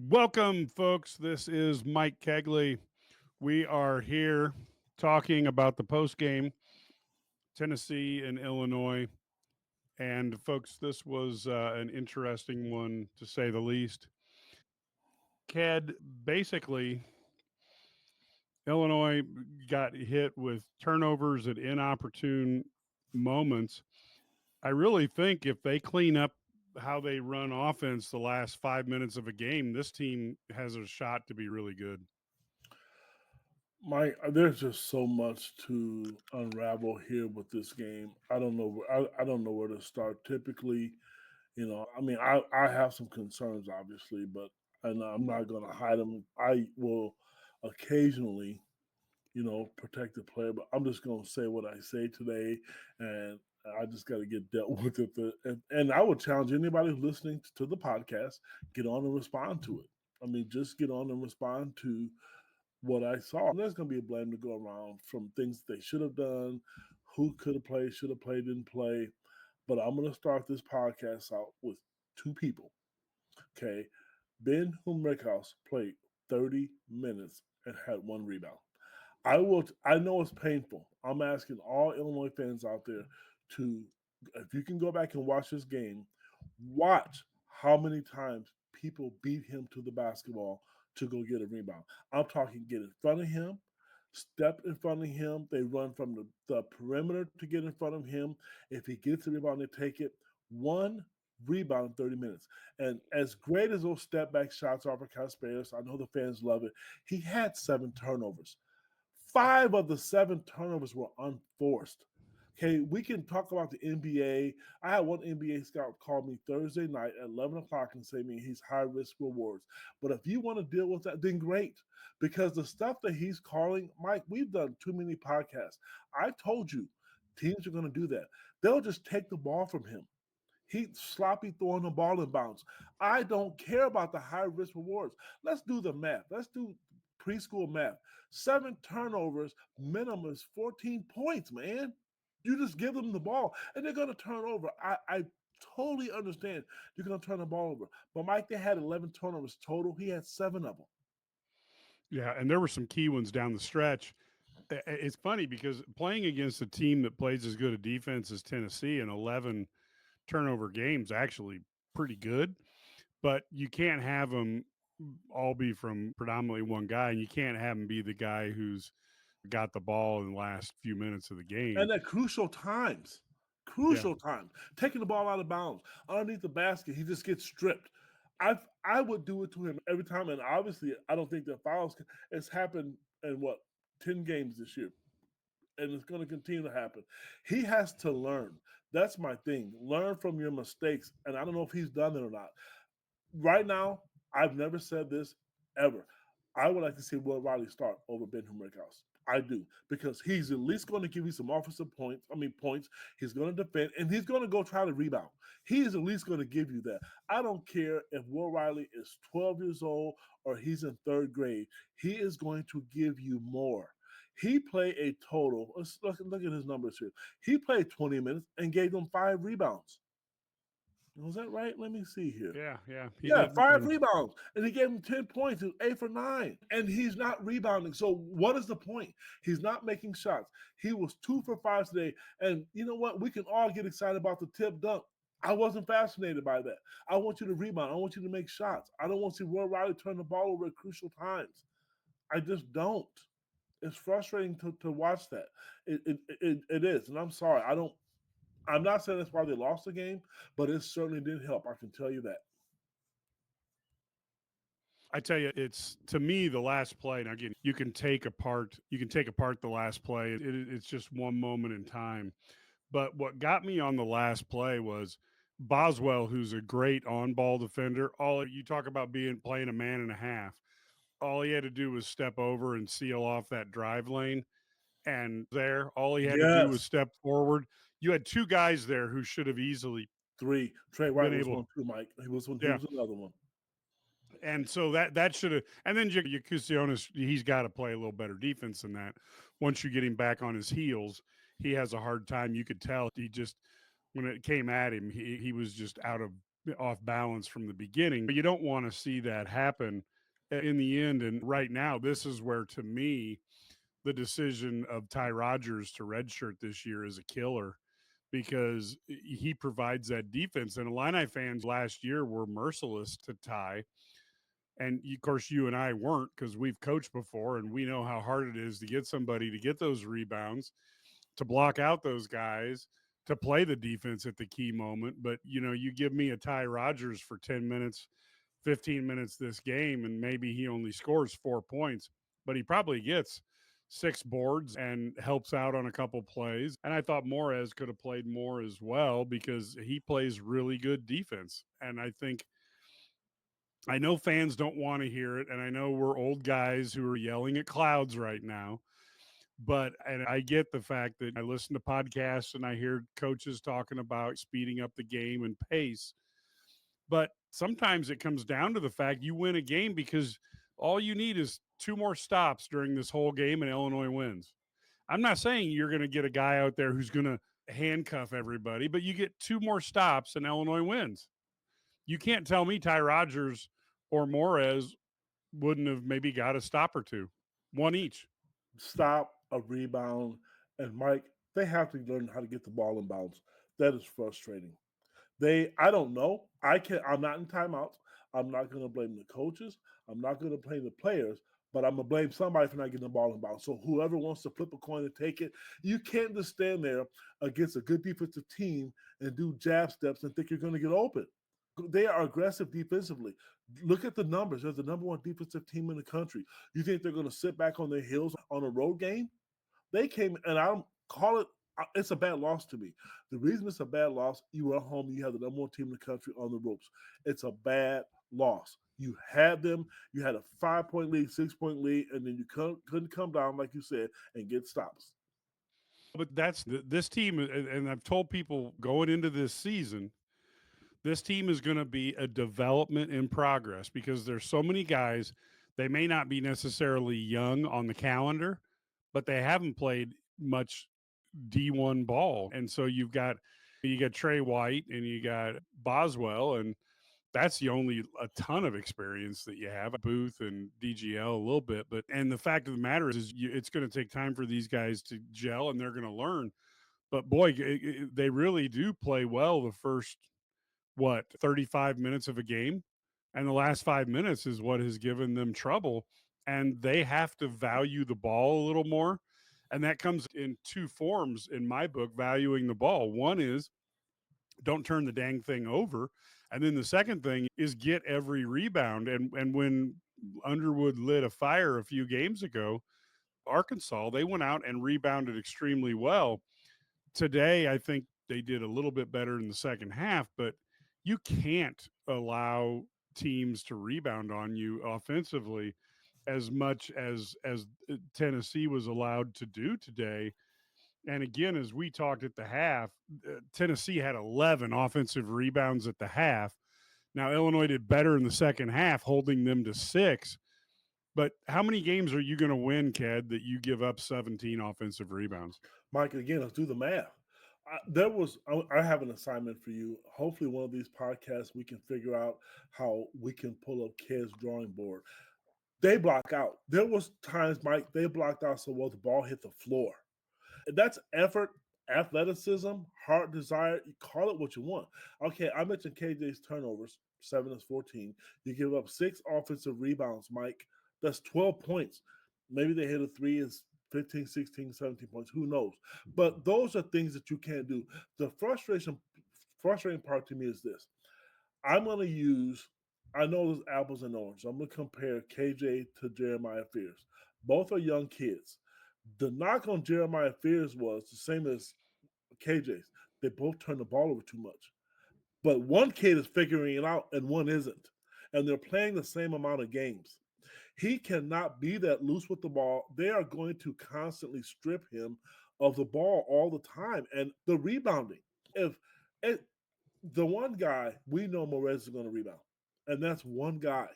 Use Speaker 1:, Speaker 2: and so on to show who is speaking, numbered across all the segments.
Speaker 1: Welcome, folks. This is Mike Cagley. We are here talking about the post game, Tennessee and Illinois. And, folks, this was an interesting one to say the least. Ked, basically, Illinois got hit with turnovers at inopportune moments. I really think if they clean up how they run offense the last 5 minutes of a game, this team has a shot to be really good.
Speaker 2: Mike, there's just so much to unravel here with this game. I don't know. I don't know where to start. Typically, I mean, I have some concerns, obviously, but and I'm not going to hide them. I will occasionally, protect the player, but I'm just going to say what I say today, and I just got to get dealt with it. And I would challenge anybody who's listening to the podcast, get on and respond to it. I mean, just get on and respond to what I saw. There's going to be a blame to go around from things they should have done, who could have played, should have played, didn't play. But I'm going to start this podcast out with two people. Okay. Ben Humrickhouse played 30 minutes and had one rebound. I know it's painful. I'm asking all Illinois fans out there to, if you can go back and watch this game, watch how many times people beat him to the basketball to go get a rebound. I'm talking get in front of him, step in front of him. They run from the perimeter to get in front of him. If he gets the rebound, they take it. One rebound in 30 minutes. And as great as those step back shots are for Casperas, I know the fans love it. He had 7 turnovers. 5 of the 7 turnovers were unforced. Okay, we can talk about the NBA. I had one NBA scout call me Thursday night at 11 o'clock and say, "Me, he's high risk rewards." But if you want to deal with that, then great. Because the stuff that he's calling, Mike, we've done too many podcasts. I told you teams are going to do that. They'll just take the ball from him. He's sloppy throwing the ball in bounds. I don't care about the high risk rewards. Let's do the math. Let's do preschool math. 7 turnovers, minimum is 14 points, man. You just give them the ball and they're going to turn over. I totally understand you're going to turn the ball over. But Mike, they had 11 turnovers total. He had 7 of them.
Speaker 1: Yeah, and there were some key ones down the stretch. It's funny because playing against a team that plays as good a defense as Tennessee in 11 turnover games actually pretty good, but you can't have them all be from predominantly one guy, and you can't have him be the guy who's got the ball in the last few minutes of the game.
Speaker 2: And at crucial times,
Speaker 1: Yeah.
Speaker 2: crucial times, taking the ball out of bounds underneath the basket, he just gets stripped. I would do it to him every time, and obviously, I don't think that fouls. It's happened in what 10 games this year, and it's going to continue to happen. He has to learn. That's my thing. Learn from your mistakes, and I don't know if he's done it or not. Right now, I've never said this ever. I would like to see Will Riley start over Ben Henriquez. I do because he's at least going to give you some offensive points. I mean points. He's going to defend and he's going to go try to rebound. He is at least going to give you that. I don't care if Will Riley is 12 years old or he's in third grade. He is going to give you more. He played a total. Let's look at his numbers here. He played 20 minutes and gave them 5 rebounds. Was that right? Let me see here.
Speaker 1: Yeah, he
Speaker 2: Yeah,
Speaker 1: did.
Speaker 2: 5 rebounds. And he gave him 10 points. He was 8 for 9. And he's not rebounding. So what is the point? He's not making shots. He was 2 for 5 today. And you know what? We can all get excited about the tip dunk. I wasn't fascinated by that. I want you to rebound. I want you to make shots. I don't want to see Will Riley turn the ball over at crucial times. I just don't. It's frustrating to watch that. It is. And I'm sorry. I'm not saying that's why they lost the game, but it certainly didn't help. I can tell you that.
Speaker 1: I tell you, it's to me the last play. Now again, you can take apart the last play. It's just one moment in time. But what got me on the last play was Boswell, who's a great on-ball defender. All you talk about being playing a man and a half. All he had to do was step over and seal off that drive lane. And there, all he had to do was
Speaker 2: Yes.
Speaker 1: step forward. You had two guys there who should have easily
Speaker 2: Three. Trey
Speaker 1: been
Speaker 2: White was
Speaker 1: able.
Speaker 2: one too, Mike. He was one. He
Speaker 1: Yeah,
Speaker 2: was another one.
Speaker 1: and so that should have. And then Yakusionis, he's got to play a little better defense than that. Once you get him back on his heels, he has a hard time. You could tell he just when it came at him, he was just out of off balance from the beginning. But you don't want to see that happen in the end. And right now, this is where, to me, the decision of Ty Rodgers to redshirt this year is a killer because he provides that defense. And Illini fans last year were merciless to Ty. And of course, you and I weren't because we've coached before and we know how hard it is to get somebody to get those rebounds, to block out those guys, to play the defense at the key moment. But, you give me a Ty Rodgers for 10 minutes, 15 minutes this game, and maybe he only scores 4 points, but he probably gets 6 boards and helps out on a couple plays. And I thought Morez could have played more as well because he plays really good defense. And I know fans don't want to hear it, and I know we're old guys who are yelling at clouds right now. And I get the fact that I listen to podcasts and I hear coaches talking about speeding up the game and pace. But sometimes it comes down to the fact you win a game because all you need is 2 more stops during this whole game and Illinois wins. I'm not saying you're going to get a guy out there who's going to handcuff everybody, but you get 2 more stops and Illinois wins. You can't tell me Ty Rodgers or Morez wouldn't have maybe got a stop or two, one each.
Speaker 2: Stop, a rebound, and Mike, they have to learn how to get the ball in bounds. That is frustrating. I don't know. I'm not in timeouts. I'm not going to blame the coaches. I'm not going to blame the players, but I'm going to blame somebody for not getting the ball in bounds. So whoever wants to flip a coin and take it, you can't just stand there against a good defensive team and do jab steps and think you're going to get open. They are aggressive defensively. Look at the numbers. They're the number one defensive team in the country. You think they're going to sit back on their heels on a road game? They came, and I don't call it, it's a bad loss to me. The reason it's a bad loss, you were at home, you had the number one team in the country on the ropes. It's a bad loss. You had them, you had a 5-point lead, 6-point lead, and then you couldn't come down, like you said, and get stops.
Speaker 1: But that's this team, and I've told people going into this season, this team is going to be a development in progress because there's so many guys. They may not be necessarily young on the calendar, but they haven't played much D1 ball. And so you got Trey White and you got Boswell, and that's the only a ton of experience that you have. Booth and DGL a little bit, but and the fact of the matter is it's going to take time for these guys to gel and they're going to learn. But boy, they really do play well the first 35 minutes of a game, and the last 5 minutes is what has given them trouble. And they have to value the ball a little more, and that comes in 2 forms in my book. Valuing the ball, one is don't turn the dang thing over, and then the second thing is get every rebound. And when Underwood lit a fire a few games ago, Arkansas, they went out and rebounded extremely well. Today I think they did a little bit better in the second half, but you can't allow teams to rebound on you offensively as much as Tennessee was allowed to do today. And again, as we talked at the half, Tennessee had 11 offensive rebounds at the half. Now, Illinois did better in the second half, holding them to 6. But how many games are you going to win, Ked, that you give up 17 offensive rebounds?
Speaker 2: Mike, again, let's do the math. I have an assignment for you. Hopefully, one of these podcasts, we can figure out how we can pull up Ked's drawing board. They block out. There was times, Mike, they blocked out so well the ball hit the floor. That's effort, athleticism, heart desire. You call it what you want. Okay, I mentioned KJ's turnovers, 7 is 14. You give up 6 offensive rebounds, Mike. That's 12 points. Maybe they hit a 3 is 15, 16, 17 points. Who knows? But those are things that you can't do. The frustrating part to me is this. I'm going to use, I know there's apples and oranges. I'm going to compare KJ to Jeremiah Fears. Both are young kids. The knock on Jeremiah Fears was the same as KJ's. They both turn the ball over too much. But one kid is figuring it out and one isn't. And they're playing the same amount of games. He cannot be that loose with the ball. They are going to constantly strip him of the ball all the time. And the rebounding. If the one guy, we know Morez is going to rebound. And that's one guy.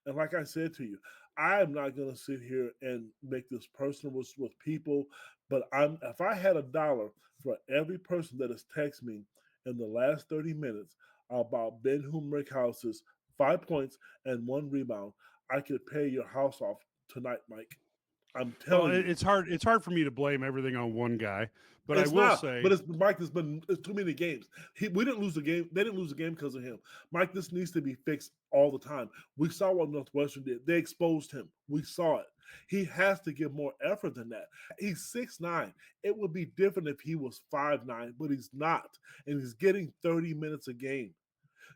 Speaker 2: And like I said to you, I am not going to sit here and make this personal with people, but if I had $1 for every person that has texted me in the last 30 minutes about Ben Humrichhouse's 5 points and 1 rebound, I could pay your house off tonight, Mike. I'm
Speaker 1: Well,
Speaker 2: telling you.
Speaker 1: it's hard. It's hard for me to blame everything on one guy, but I
Speaker 2: It's
Speaker 1: will
Speaker 2: not, but
Speaker 1: say,
Speaker 2: it's Mike. It's too many games. We didn't lose the game. They didn't lose the game because of him. Mike, this needs to be fixed all the time. We saw what Northwestern did. They exposed him. We saw it. He has to give more effort than that. He's 6'9". It would be different if he was 5'9", but he's not, and he's getting 30 minutes a game.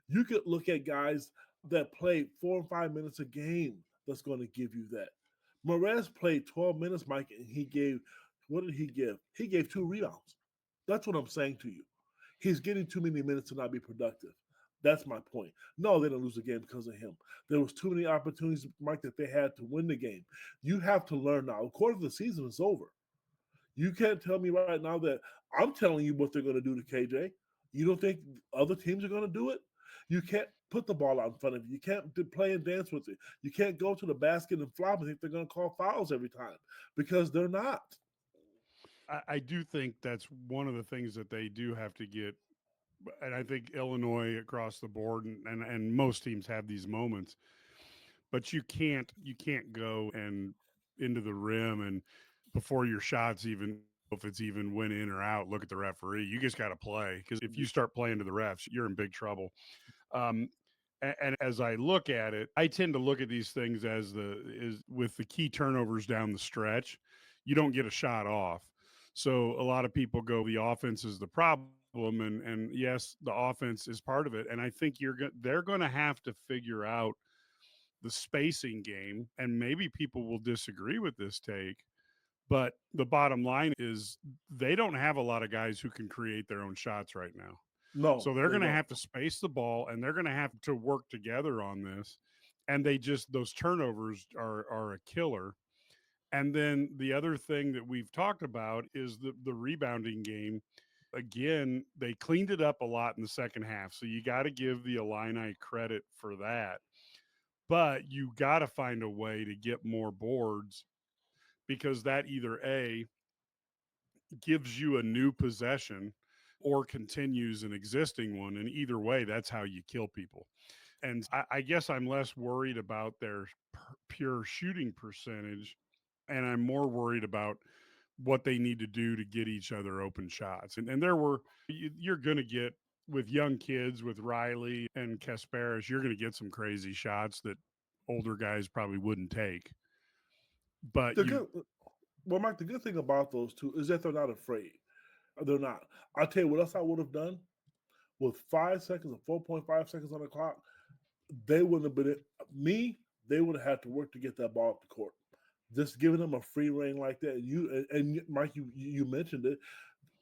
Speaker 2: You could look at guys that play 4 and 5 minutes a game that's going to give you that. Morez played 12 minutes, Mike, and he gave, what did he give? He gave 2 rebounds. That's what I'm saying to you. He's getting too many minutes to not be productive. That's my point. No, they didn't lose the game because of him. There was too many opportunities, Mike, that they had to win the game. You have to learn now. Of course, the season is over. You can't tell me right now that I'm telling you what they're going to do to KJ. You don't think other teams are going to do it? You can't put the ball out in front of you. You can't play and dance with it. You can't go to the basket and flop and think they're going to call fouls every time because they're not.
Speaker 1: I do think that's one of the things that they do have to get. And I think Illinois across the board and most teams have these moments, but you can't go and into the rim and before your shots even if it's even went in or out, look at the referee. You just got to play because if you start playing to the refs, you're in big trouble. Um, and as I look at it, I tend to look at these things as the is with the key turnovers down the stretch, you don't get a shot off. So a lot of people go, the offense is the problem, and yes, the offense is part of it. And I think they're going to have to figure out the spacing game, and maybe people will disagree with this take, but the bottom line is they don't have a lot of guys who can create their own shots right now.
Speaker 2: No,
Speaker 1: So they're
Speaker 2: they
Speaker 1: going to
Speaker 2: don't.
Speaker 1: have to space the ball and they're going to have to work together on this. And those turnovers are a killer. And then the other thing that we've talked about is the rebounding game. Again, they cleaned it up a lot in the second half. So you got to give the Illini credit for that. But you got to find a way to get more boards because that either A, gives you a new possession or continues an existing one. And either way, that's how you kill people. And I guess I'm less worried about their pure shooting percentage, and I'm more worried about what they need to do to get each other open shots. And you're going to get with young kids, with Riley and Kasparis, you're going to get some crazy shots that older guys probably wouldn't take. But
Speaker 2: The good, well, Mike, the good thing about those two is that they're not afraid. They're not. I'll tell you what else I would have done with 5 seconds or 4.5 seconds on the clock. They wouldn't have been me. They would have had to work to get that ball up the court. Just giving them a free reign like that. And Mike, you mentioned it.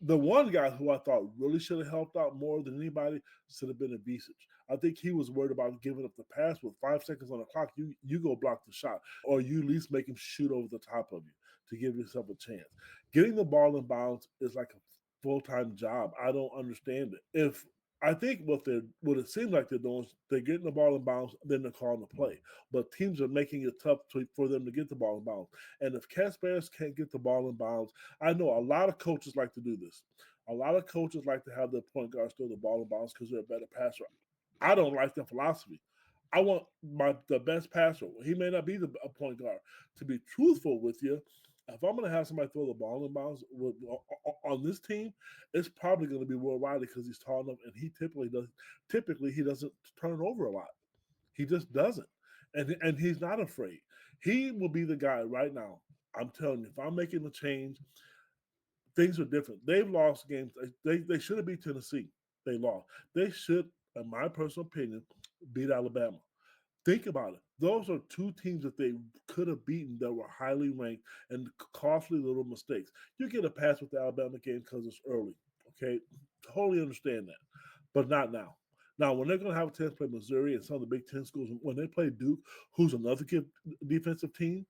Speaker 2: The one guy who I thought really should have helped out more than anybody should have been Avicic. I think he was worried about giving up the pass with 5 seconds on the clock. You go block the shot, or you at least make him shoot over the top of you to give yourself a chance. Getting the ball in bounds is like a full-time job. I don't understand it. If I think what it seems like they're doing is they're getting the ball in bounds, then they're calling the play. But teams are making it tough for them to get the ball in bounds. And if Kasparis can't get the ball in bounds, I know a lot of coaches like to do this. A lot of coaches like to have their point guards throw the ball in bounds because they're a better passer. I don't like that philosophy. I want the best passer. He may not be a point guard. To be truthful with you, if I'm going to have somebody throw the ball in bounds on this team, it's probably going to be Will Riley because he's tall enough, and he typically does. Typically, he doesn't turn it over a lot. He just doesn't, and he's not afraid. He will be the guy right now. I'm telling you, if I'm making a change, things are different. They've lost games. They should have beat Tennessee. They lost. They should, in my personal opinion, beat Alabama. Think about it. Those are two teams that they could have beaten that were highly ranked and costly little mistakes. You get a pass with the Alabama game because it's early. Okay, totally understand that, but not now. Now, when they're going to have a chance to play Missouri and some of the Big Ten schools, when they play Duke, who's another good defensive team,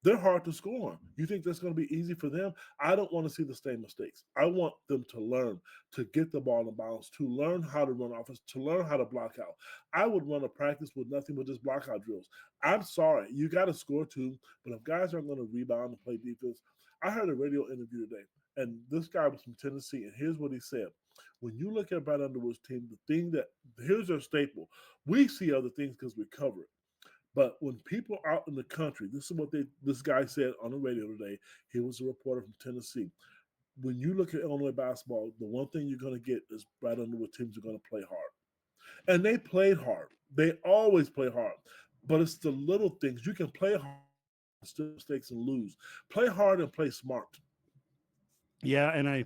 Speaker 2: they're hard to score on. You think that's going to be easy for them? I don't want to see the same mistakes. I want them to learn to get the ball in bounds, to learn how to run offense, to learn how to block out. I would run a practice with nothing but just block out drills. I'm sorry, you got to score too, but if guys aren't going to rebound and play defense, I heard a radio interview today, and this guy was from Tennessee, and here's what he said. When you look at Brad Underwood's team, the thing that here's their staple. We see other things because we cover it. But when people out in the country, this is what this guy said on the radio today. He was a reporter from Tennessee. When you look at Illinois basketball, the one thing you're going to get is Brad Underwood teams are going to play hard. And they played hard. They always play hard. But it's the little things. You can play hard, still mistakes and lose. Play hard and play smart.
Speaker 1: Yeah, and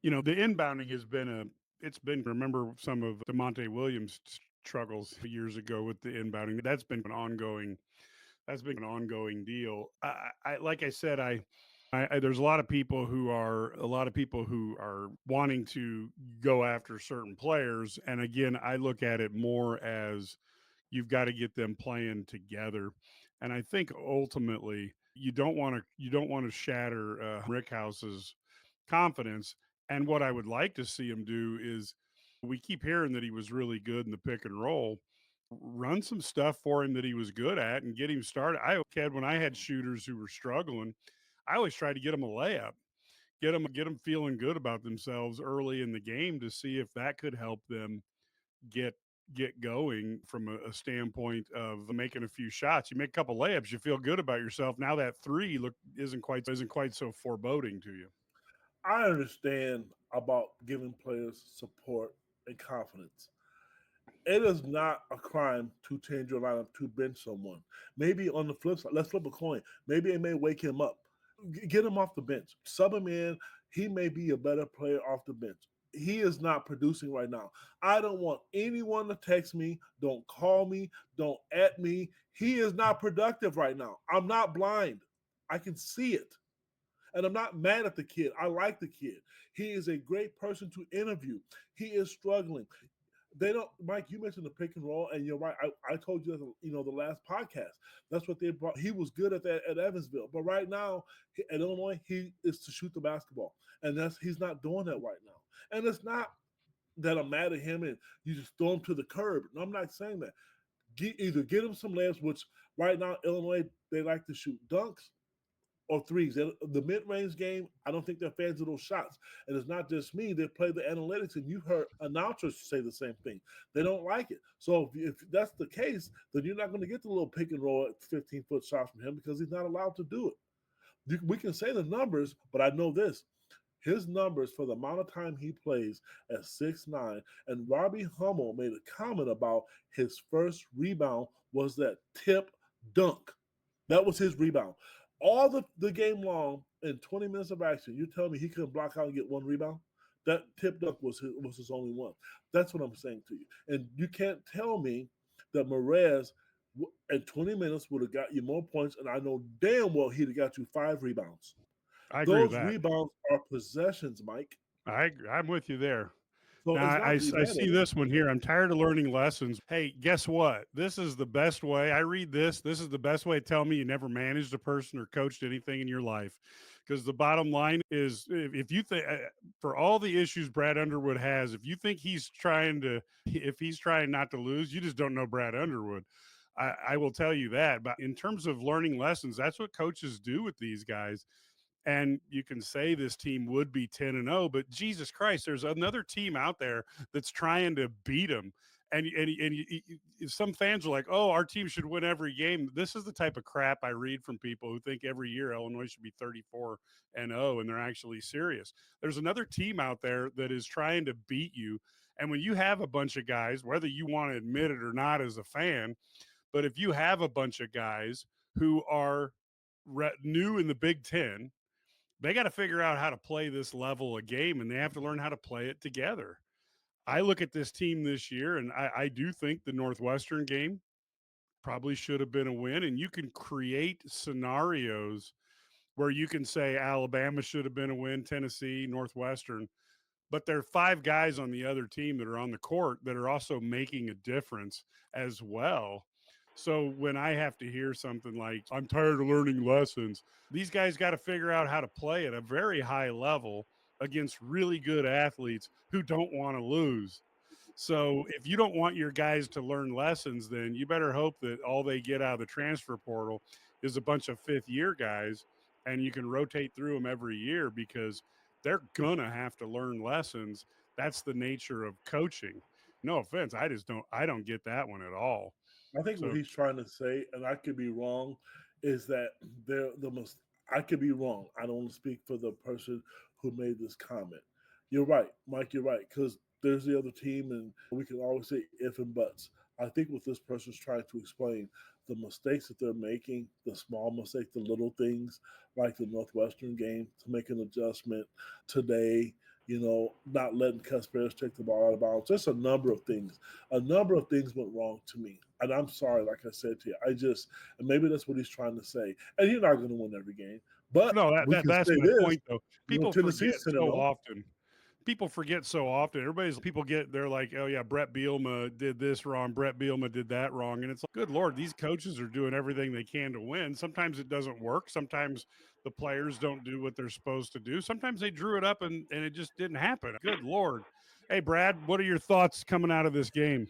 Speaker 1: the inbounding has been it's been, remember some of DeMonte Williams' struggles years ago with the inbounding. That's been an ongoing deal. Like I said, there's a lot of people who are wanting to go after certain players, and again, I look at it more as you've got to get them playing together, and I think ultimately you don't want to shatter Rickhouse's confidence. And what I would like to see him do is, we keep hearing that he was really good in the pick and roll. Run some stuff for him that he was good at and get him started. Kid, when I had shooters who were struggling, I always tried to get them a layup, get them feeling good about themselves early in the game to see if that could help them get get going from a standpoint of making a few shots. You make a couple layups, you feel good about yourself. Now that three look isn't quite so foreboding to you.
Speaker 2: I understand about giving players support and confidence. It is not a crime to change your lineup to bench someone. Maybe on the flip side, let's flip a coin. Maybe it may wake him up. Get him off the bench. Sub him in. He may be a better player off the bench. He is not producing right now. I don't want anyone to text me. Don't call me. Don't at me. He is not productive right now. I'm not blind. I can see it. And I'm not mad at the kid. I like the kid. He is a great person to interview. He is struggling. They don't, Mike, you mentioned the pick and roll, and you're right. I told you that, the last podcast. That's what they brought. He was good at that at Evansville. But right now, at Illinois, he is to shoot the basketball. And he's not doing that right now. And it's not that I'm mad at him and you just throw him to the curb. No, I'm not saying that. Either get him some layups, which right now, Illinois, they like to shoot dunks or threes. The mid-range game, I don't think they're fans of those shots. And it's not just me. They play the analytics, and you heard announcers say the same thing. They don't like it. So if that's the case, then you're not going to get the little pick and roll at 15-foot shots from him because he's not allowed to do it. We can say the numbers, but I know this. His numbers for the amount of time he plays at 6'9", and Robbie Hummel made a comment about his first rebound was that tip dunk. That was his rebound. All the game long in 20 minutes of action, you tell me he couldn't block out and get one rebound? That tip dunk was his only one. That's what I'm saying to you. And you can't tell me that Morez in 20 minutes would have got you more points, and I know damn well he'd have got you 5 rebounds.
Speaker 1: I agree with
Speaker 2: Those
Speaker 1: that.
Speaker 2: rebounds are possessions, Mike.
Speaker 1: I'm with you there.
Speaker 2: So
Speaker 1: Now,
Speaker 2: it's
Speaker 1: I
Speaker 2: not to be
Speaker 1: I
Speaker 2: mad
Speaker 1: see
Speaker 2: at him.
Speaker 1: this one here. I'm tired of learning lessons. Hey, guess what? This is the best way. I read this. This is the best way to tell me you never managed a person or coached anything in your life. Because the bottom line is, if you think, for all the issues Brad Underwood has, if you think if he's trying not to lose, you just don't know Brad Underwood. I will tell you that. But in terms of learning lessons, that's what coaches do with these guys. And you can say this team would be 10-0, but Jesus Christ, there's another team out there that's trying to beat them. Some fans are like, "Oh, our team should win every game." This is the type of crap I read from people who think every year Illinois should be 34-0, and they're actually serious. There's another team out there that is trying to beat you, and when you have a bunch of guys, whether you want to admit it or not as a fan, but if you have a bunch of guys who are new in the Big Ten, they got to figure out how to play this level of game, and they have to learn how to play it together. I look at this team this year, and I do think the Northwestern game probably should have been a win. And you can create scenarios where you can say Alabama should have been a win, Tennessee, Northwestern, but there are five guys on the other team that are on the court that are also making a difference as well. So when I have to hear something like, "I'm tired of learning lessons," these guys got to figure out how to play at a very high level against really good athletes who don't want to lose. So if you don't want your guys to learn lessons, then you better hope that all they get out of the transfer portal is a bunch of fifth year guys, and you can rotate through them every year because they're gonna have to learn lessons. That's the nature of coaching. No offense, I don't get that one at all.
Speaker 2: I think what
Speaker 1: So
Speaker 2: he's trying to say, and I could be wrong, is that they're the most. I could be wrong. I don't want to speak for the person who made this comment. You're right, Mike. You're right, because there's the other team, and we can always say if and buts. I think what this person's trying to explain, the mistakes that they're making, the small mistakes, the little things, like the Northwestern game, to make an adjustment today. Not letting Cusperas take the ball out of bounds. Just a number of things. A number of things went wrong to me. And I'm sorry, like I said to you, and maybe that's what he's trying to say. And you're not going to win every game. But
Speaker 1: no,
Speaker 2: we can
Speaker 1: that's
Speaker 2: say
Speaker 1: my
Speaker 2: this,
Speaker 1: point though. People forget
Speaker 2: Tennessee's 10
Speaker 1: so
Speaker 2: 0.
Speaker 1: often. People forget so often. They're like, oh yeah, Brett Bielema did this wrong, Brett Bielema did that wrong, and it's like, good lord, these coaches are doing everything they can to win. Sometimes it doesn't work. Sometimes the players don't do what they're supposed to do. Sometimes they drew it up and it just didn't happen. Good lord. Hey Brad, what are your thoughts coming out of this game?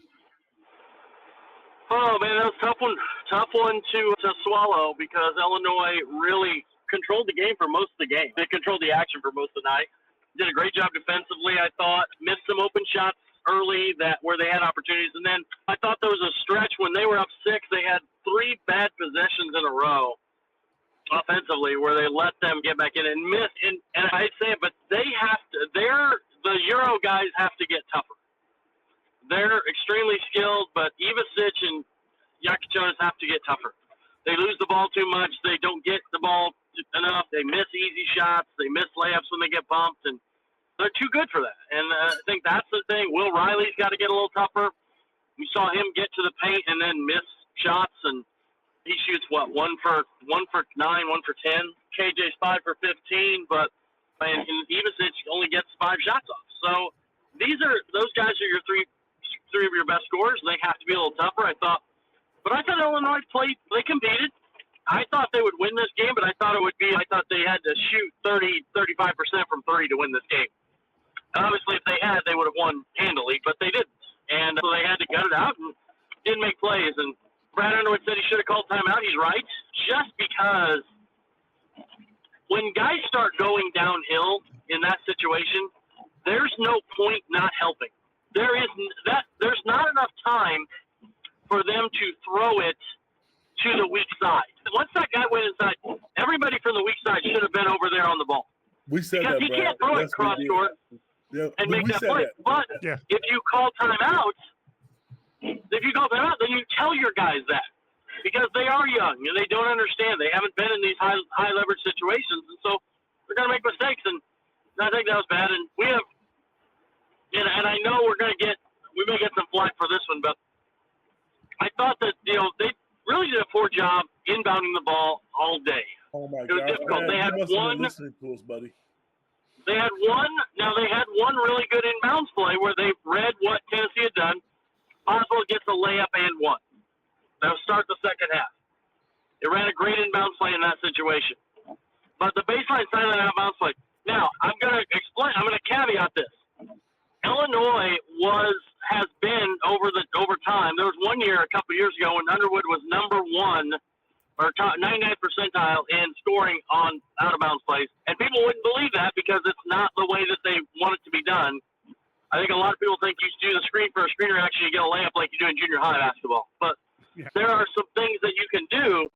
Speaker 3: Oh man, that was tough one to swallow because Illinois really controlled the game for most of the game. They controlled the action for most of the night. Did a great job defensively, I thought. Missed some open shots early where they had opportunities, and then I thought there was a stretch when they were up 6. They had 3 bad possessions in a row offensively where they let them get back in and miss. And I say it, but they have to. The Euro guys have to get tougher. They're extremely skilled, but Ivasic and Yakichonis have to get tougher. They lose the ball too much. They don't get the ball enough. They miss easy shots. They miss layups when they get bumped, and they're too good for that. And I think that's the thing. Will Riley's got to get a little tougher. We saw him get to the paint and then miss shots, and he shoots what 1 for 9, 1 for 10. KJ's 5 for 15, but and Ivasic only gets 5 shots off. So those guys are your three of your best scorers. They have to be a little tougher, I thought. But I thought Illinois they competed. I thought they would win this game, but I thought they had to shoot 35% from 3 to win this game. And obviously, if they had, they would have won handily, but they didn't. And so they had to gut it out and didn't make plays. And Brad Underwood said he should have called timeout. He's right. Just because when guys start going downhill in that situation, there's no point not helping. There's not enough time for them to throw it to the weak side. Once that guy went inside, everybody from the weak side should have been over there on the ball.
Speaker 2: We said
Speaker 3: because
Speaker 2: that,
Speaker 3: he
Speaker 2: Brad.
Speaker 3: can't throw it cross court and make that play. But if you call timeout, then you tell your guys that. Because they are young and they don't understand. They haven't been in these high leverage situations, and so they're going to make mistakes. And I think that was bad. And we have, and I know we may get some flack for this one, but I thought that they really did a poor job inbounding the ball all day.
Speaker 2: Oh my
Speaker 3: God! It was difficult.
Speaker 2: Man,
Speaker 3: they had one
Speaker 2: listening to us, buddy.
Speaker 3: They had one. Now they had one really good inbounds play where they read what Tennessee had done. Oswald gets a layup and one. That'll start the second half. They ran a great inbounds play in that situation. But the baseline side of that outbounds play. Now I'm going to caveat this. Illinois has been over time. There was one year a couple years ago when Underwood was number 1 or 99th percentile in scoring on out of bounds plays, and people wouldn't believe that because it's not the way that they want it to be done. I think a lot of people think you do the screen for a screener, actually you get a layup like you do in junior high basketball. But there are some things that you can do.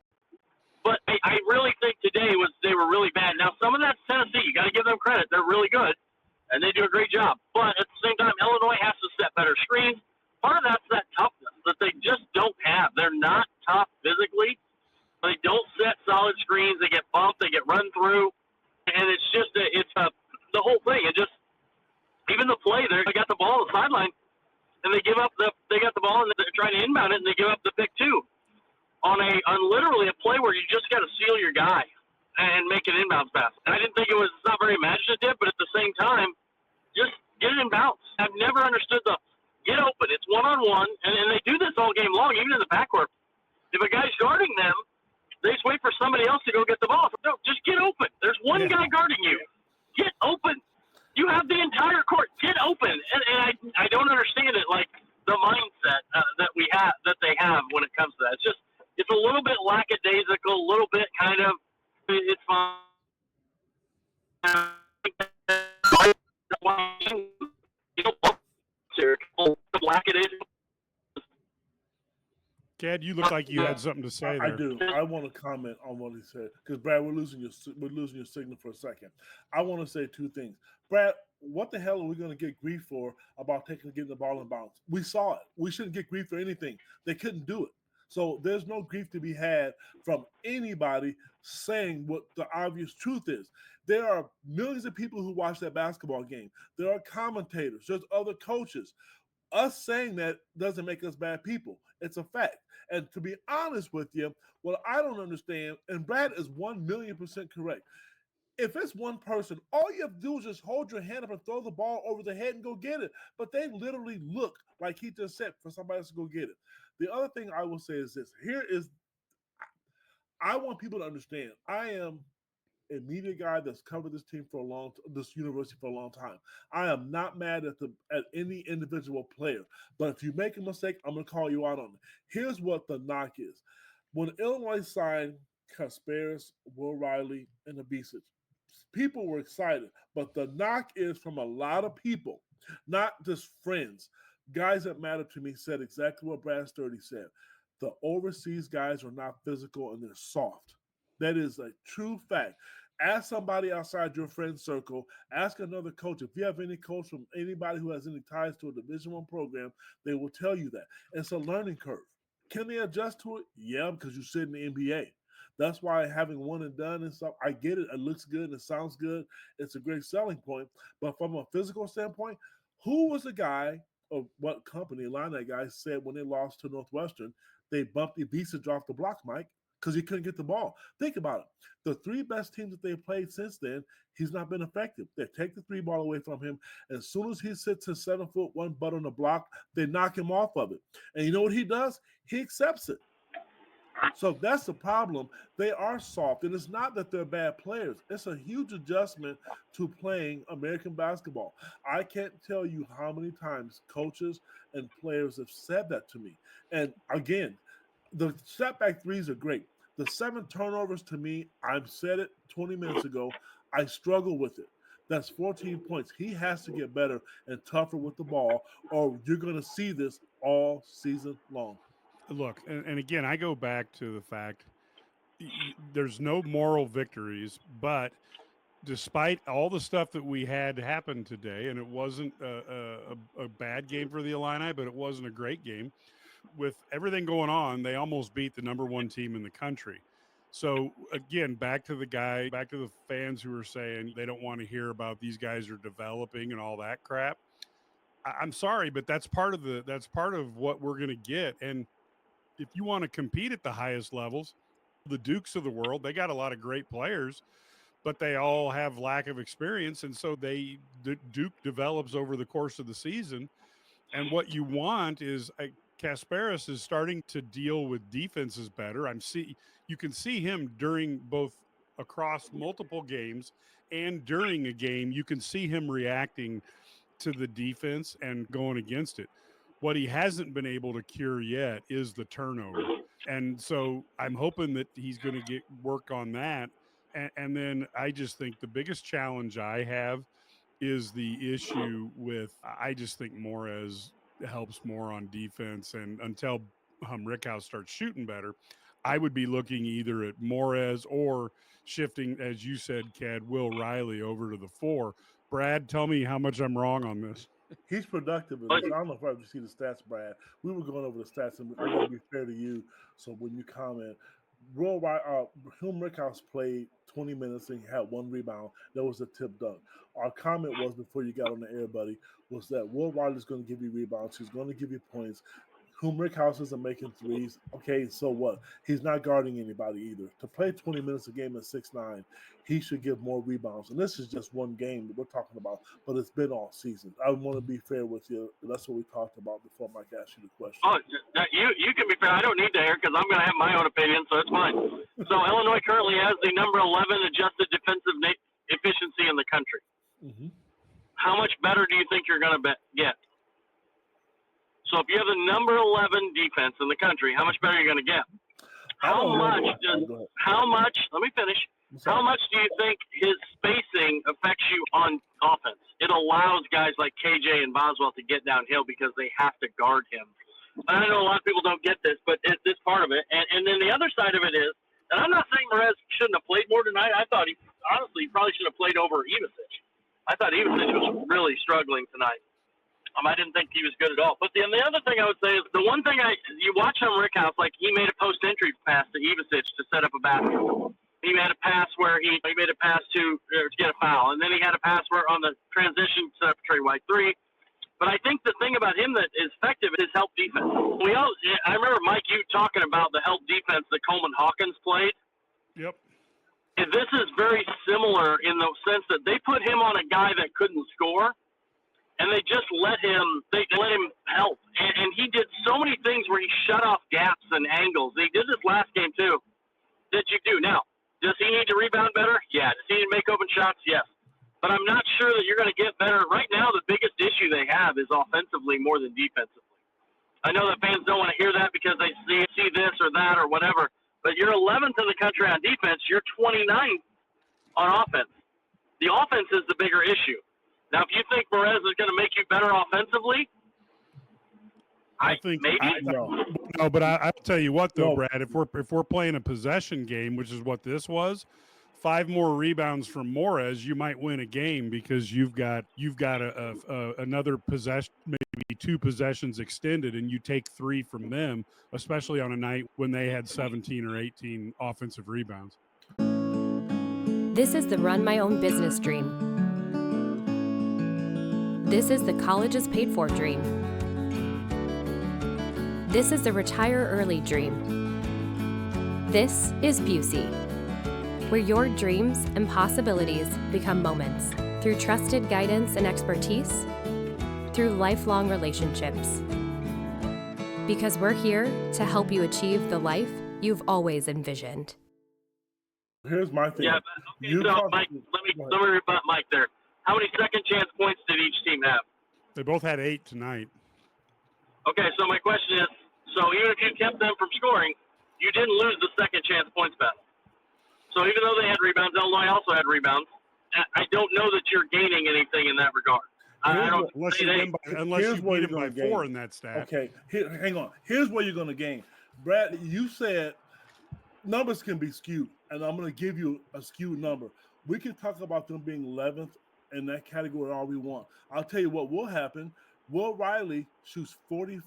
Speaker 3: But I really think today they were really bad. Now some of that's Tennessee. You got to give them credit. They're really good. And they do a great job. But at the same time, Illinois has to set better screens. Part of that's that toughness that they just don't have. They're not tough physically. They don't set solid screens. They get bumped. They get run through. And it's just the whole thing. Even the play there, they got the ball on the sideline, and they got the ball, and they're trying to inbound it, and they give up the pick 2 on literally a play where you just got to seal your guy and make an inbounds pass. And I didn't think it's not very imaginative, but at the same time, just get it in bounds. I've never understood the get open. It's one-on-one, and they do this all game long, even in the backcourt. If a guy's guarding them, they just wait for somebody else to go get the ball. No, just get open. There's one guy guarding you. Get open. You have the entire court. Get open. And I don't understand it, like the mindset that they have when it comes to that. It's a little bit lackadaisical, a little bit kind of it's fine. You lackadaisical.
Speaker 1: Cad, you look like you had something to say there.
Speaker 2: I do. I want to comment on what he said because Brad, we're losing your signal for a second. I want to say two things. Brad, what the hell are we going to get grief for about getting the ball in bounds? We saw it. We shouldn't get grief for anything. They couldn't do it. So there's no grief to be had from anybody saying what the obvious truth is. There are millions of people who watch that basketball game. There are commentators. There's other coaches. Us saying that doesn't make us bad people. It's a fact. And to be honest with you, what I don't understand, and Brad is 1,000,000% correct. If it's one person, all you have to do is just hold your hand up and throw the ball over the head and go get it. But they literally look like he just said for somebody else to go get it. The other thing I will say is this. I want people to understand. I am a media guy that's covered this university for a long time. I am not mad at any individual player, but if you make a mistake, I'm going to call you out on it. Here's what the knock is. When Illinois signed Kasparis, Will Riley, and Abisic, people were excited, but the knock is from a lot of people, not just friends. Guys that matter to me said exactly what Brad Sturdy said. The overseas guys are not physical and they're soft. That is a true fact. Ask somebody outside your friend circle. Ask another coach. If you have any coach from anybody who has any ties to a Division I program, they will tell you that. It's a learning curve. Can they adjust to it? Yeah, because you sit in the NBA. That's why having one and done and stuff, I get it. It looks good and it sounds good. It's a great selling point. But from a physical standpoint, who was the guy or what company, Illini guys said when they lost to Northwestern, they bumped Ibiza off the block, Mike, because he couldn't get the ball. Think about it. The three best teams that they've played since then, he's not been effective. They take the three ball away from him. As soon as he sits his 7-foot one butt on the block, they knock him off of it. And you know what he does? He accepts it. So that's the problem. They are soft, and it's not that they're bad players. It's a huge adjustment to playing American basketball. I can't tell you how many times coaches and players have said that to me. And again, the step back threes are great. The 7 turnovers to me, I've said it 20 minutes ago, I struggle with it. That's 14 points. He has to get better and tougher with the ball, or you're going to see this all season long.
Speaker 1: Look, and again, I go back to the fact there's no moral victories, but despite all the stuff that we had happen today, and it wasn't a bad game for the Illini, but it wasn't a great game. With everything going on, they almost beat the number 1 team in the country. So again, back to the fans who are saying they don't want to hear about these guys are developing and all that crap. I'm sorry, but that's part of what we're going to get. And if you want to compete at the highest levels, the Dukes of the world, they got a lot of great players, but they all have lack of experience. And so Duke develops over the course of the season. And what you want is Kasparis is starting to deal with defenses better. You can see him during both across multiple games and during a game, you can see him reacting to the defense and going against it. What he hasn't been able to cure yet is the turnover. And so I'm hoping that he's going to work on that. And then I just think the biggest challenge I have is the issue with, I just think Morez helps more on defense. And until Rickhouse starts shooting better, I would be looking either at Morez or shifting, as you said, Cad, Will Riley over to the 4. Brad, tell me how much I'm wrong on this.
Speaker 2: He's productive. I don't know if I ever see the stats, Brad. We were going over the stats, and I got to be fair to you. So when you comment, Rickhouse played 20 minutes and he had 1 rebound. That was a tip dunk. Our comment was before you got on the air, buddy, was that Will Riley's going to give you rebounds. He's going to give you points. Rickhouse isn't making threes. Okay, so what? He's not guarding anybody either. To play 20 minutes a game at 6'9", he should give more rebounds. And this is just one game that we're talking about, but it's been all season. I want to be fair with you. That's what we talked about before Mike asked you the question.
Speaker 3: Oh, you can be fair. I don't need to hear because I'm going to have my own opinion, so it's fine. So Illinois currently has the number 11 adjusted defensive efficiency in the country.
Speaker 2: Mm-hmm.
Speaker 3: How much better do you think you're going to get? So if you have the number 11 defense in the country, how much better are you going to get? How much? Let me finish. How much do you think his spacing affects you on offense. It allows guys like KJ and Boswell to get downhill because they have to guard him. And I know a lot of people don't get this, but it's this part of it. And then the other side of it is, and I'm not saying Perez shouldn't have played more tonight. I thought he probably should have played over Ivicic. I thought Ivicic was really struggling tonight. I didn't think he was good at all. But the other thing I would say is the one thing you watch him Rickhouse, like he made a post-entry pass to Ivicic to set up a basket. He had a pass where he made a pass to get a foul, and then he had a pass where on the transition set up Trey White 3. But I think the thing about him that is effective is help defense. I remember, Mike, you talking about the help defense that Coleman Hawkins played.
Speaker 1: Yep.
Speaker 3: And this is very similar in the sense that they put him on a guy that couldn't score, and they just let him help. And he did so many things where he shut off gaps and angles. He did this last game too. That you do. Now, does he need to rebound better? Yeah. Does he need to make open shots? Yes. But I'm not sure that you're going to get better. Right now, the biggest issue they have is offensively more than defensively. I know that fans don't want to hear that because they see this or that or whatever. But you're 11th in the country on defense. You're 29th on offense. The offense is the bigger issue. Now, if you think Perez is going to make you better offensively,
Speaker 1: I think
Speaker 3: maybe.
Speaker 1: No, but I'll tell you what though, Brad. If we're playing a possession game, which is what this was, 5 more rebounds from Morez, you might win a game because you've got another possession, maybe 2 possessions extended, and you take 3 from them, especially on a night when they had 17 or 18 offensive rebounds.
Speaker 4: This is the run my own business dream. This is the colleges paid for dream. This is the retire early dream. This is Busey, where your dreams and possibilities become moments through trusted guidance and expertise, through lifelong relationships. Because we're here to help you achieve the life you've always envisioned.
Speaker 2: Here's my thing.
Speaker 3: Yeah, okay, so Mike, let me rebut Mike there. How many second chance points did each team have?
Speaker 1: They both had 8 tonight.
Speaker 3: Okay, so my question is, so even if you kept them from scoring, you didn't lose the second chance points battle. So even though they had rebounds, Illinois also had rebounds. I don't know that you're gaining anything in that regard.
Speaker 1: Unless you beat them by 4 in that stat.
Speaker 2: Okay, hang on. Here's where you're going to gain. Brad, you said numbers can be skewed, and I'm going to give you a skewed number. We can talk about them being 11th in that category all we want. I'll tell you what will happen. Will Riley shoots 45%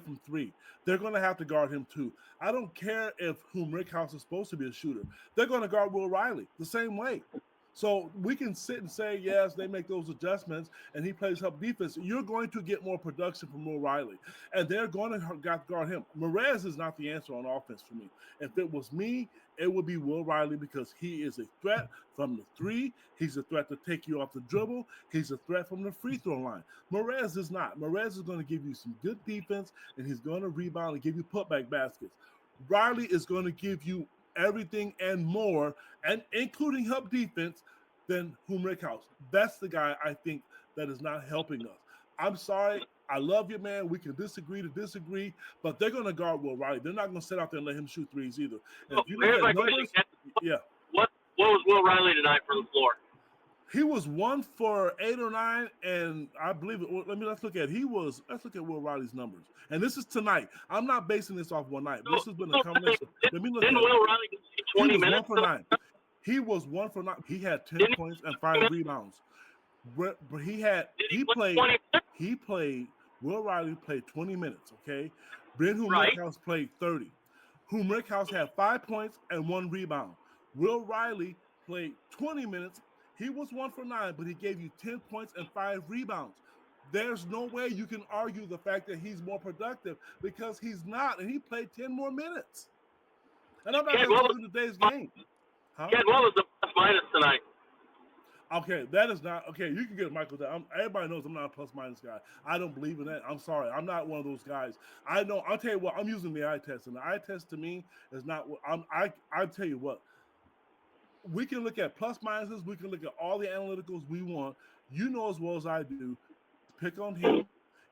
Speaker 2: from 3. They're going to have to guard him too. I don't care if Rickhouse is supposed to be a shooter. They're going to guard Will Riley the same way. So we can sit and say, yes, they make those adjustments and he plays help defense. You're going to get more production from Will Riley, and they're going to guard him. Morez is not the answer on offense for me. If it was me, it would be Will Riley because he is a threat from the 3. He's a threat to take you off the dribble. He's a threat from the free throw line. Morez is not. Morez is going to give you some good defense, and he's going to rebound and give you putback baskets. Riley is going to give you everything and more, and including help defense, than Rickhouse. That's the guy I think that is not helping us. I'm sorry. I love you, man. We can disagree to disagree, but they're going to guard Will Riley. They're not going to sit out there and let him shoot threes either. And if you look at numbers, yeah.
Speaker 3: What was Will Riley tonight from the floor?
Speaker 2: He was 1 for 8 or 9, and I believe it. Let's look at Will Riley's numbers. And this is tonight. I'm not basing this off one night. This has been a combination. Let me look at it.
Speaker 3: Will Riley get 20 minutes?
Speaker 2: 1 for 9. He was 1 for 9. He had 10 points and 5 rebounds. But Will Riley played 20 minutes, okay? Ben Rickhouse played 30. Rickhouse had 5 points and 1 rebound. Will Riley played 20 minutes. He was 1 for 9, but he gave you 10 points and 5 rebounds. There's no way you can argue the fact that he's more productive because he's not, and he played 10 more minutes. And I'm not going to today's game. Huh?
Speaker 3: Ken, what was the plus minus tonight?
Speaker 2: Okay, that is not okay. You can get Michael that. Everybody knows I'm not a plus minus guy. I don't believe in that. I'm sorry. I'm not one of those guys. I know. I'll tell you what. I'm using the eye test, and the eye test to me is not what I'll tell you what. We can look at plus minuses. We can look at all the analyticals we want. You know as well as I do. Pick on him.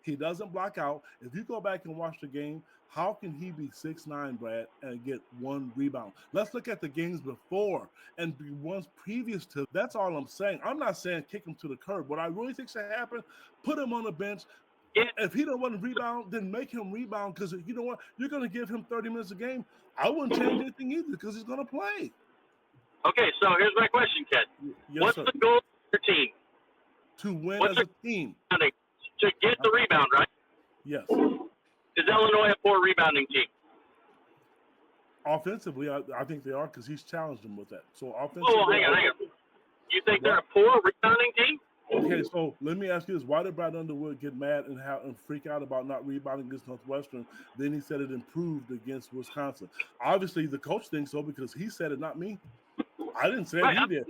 Speaker 2: He doesn't block out. If you go back and watch the game, how can he be 6'9", Brad, and get 1 rebound? Let's look at the games before and the ones previous to. That's all I'm saying. I'm not saying kick him to the curb. What I really think should happen, put him on the bench. If he don't want to rebound, then make him rebound, because you know what? You're going to give him 30 minutes a game. I wouldn't change anything either, because he's going to play.
Speaker 3: Okay, so here's my question, Ken.
Speaker 2: Yes,
Speaker 3: What's
Speaker 2: sir.
Speaker 3: the goal of your team?
Speaker 2: To win
Speaker 3: What's
Speaker 2: as a team.
Speaker 3: To get the rebound, right?
Speaker 2: Yes.
Speaker 3: Is Illinois a poor rebounding team?
Speaker 2: Offensively, I think they are, because he's challenged them with that. So offensively.
Speaker 3: Oh, hang on. You think they're a poor rebounding team?
Speaker 2: Okay, so let me ask you this. Why did Brad Underwood get mad and freak out about not rebounding against Northwestern? Then he said it improved against Wisconsin. Obviously, the coach thinks so, because he said it, not me. I didn't say it, he did.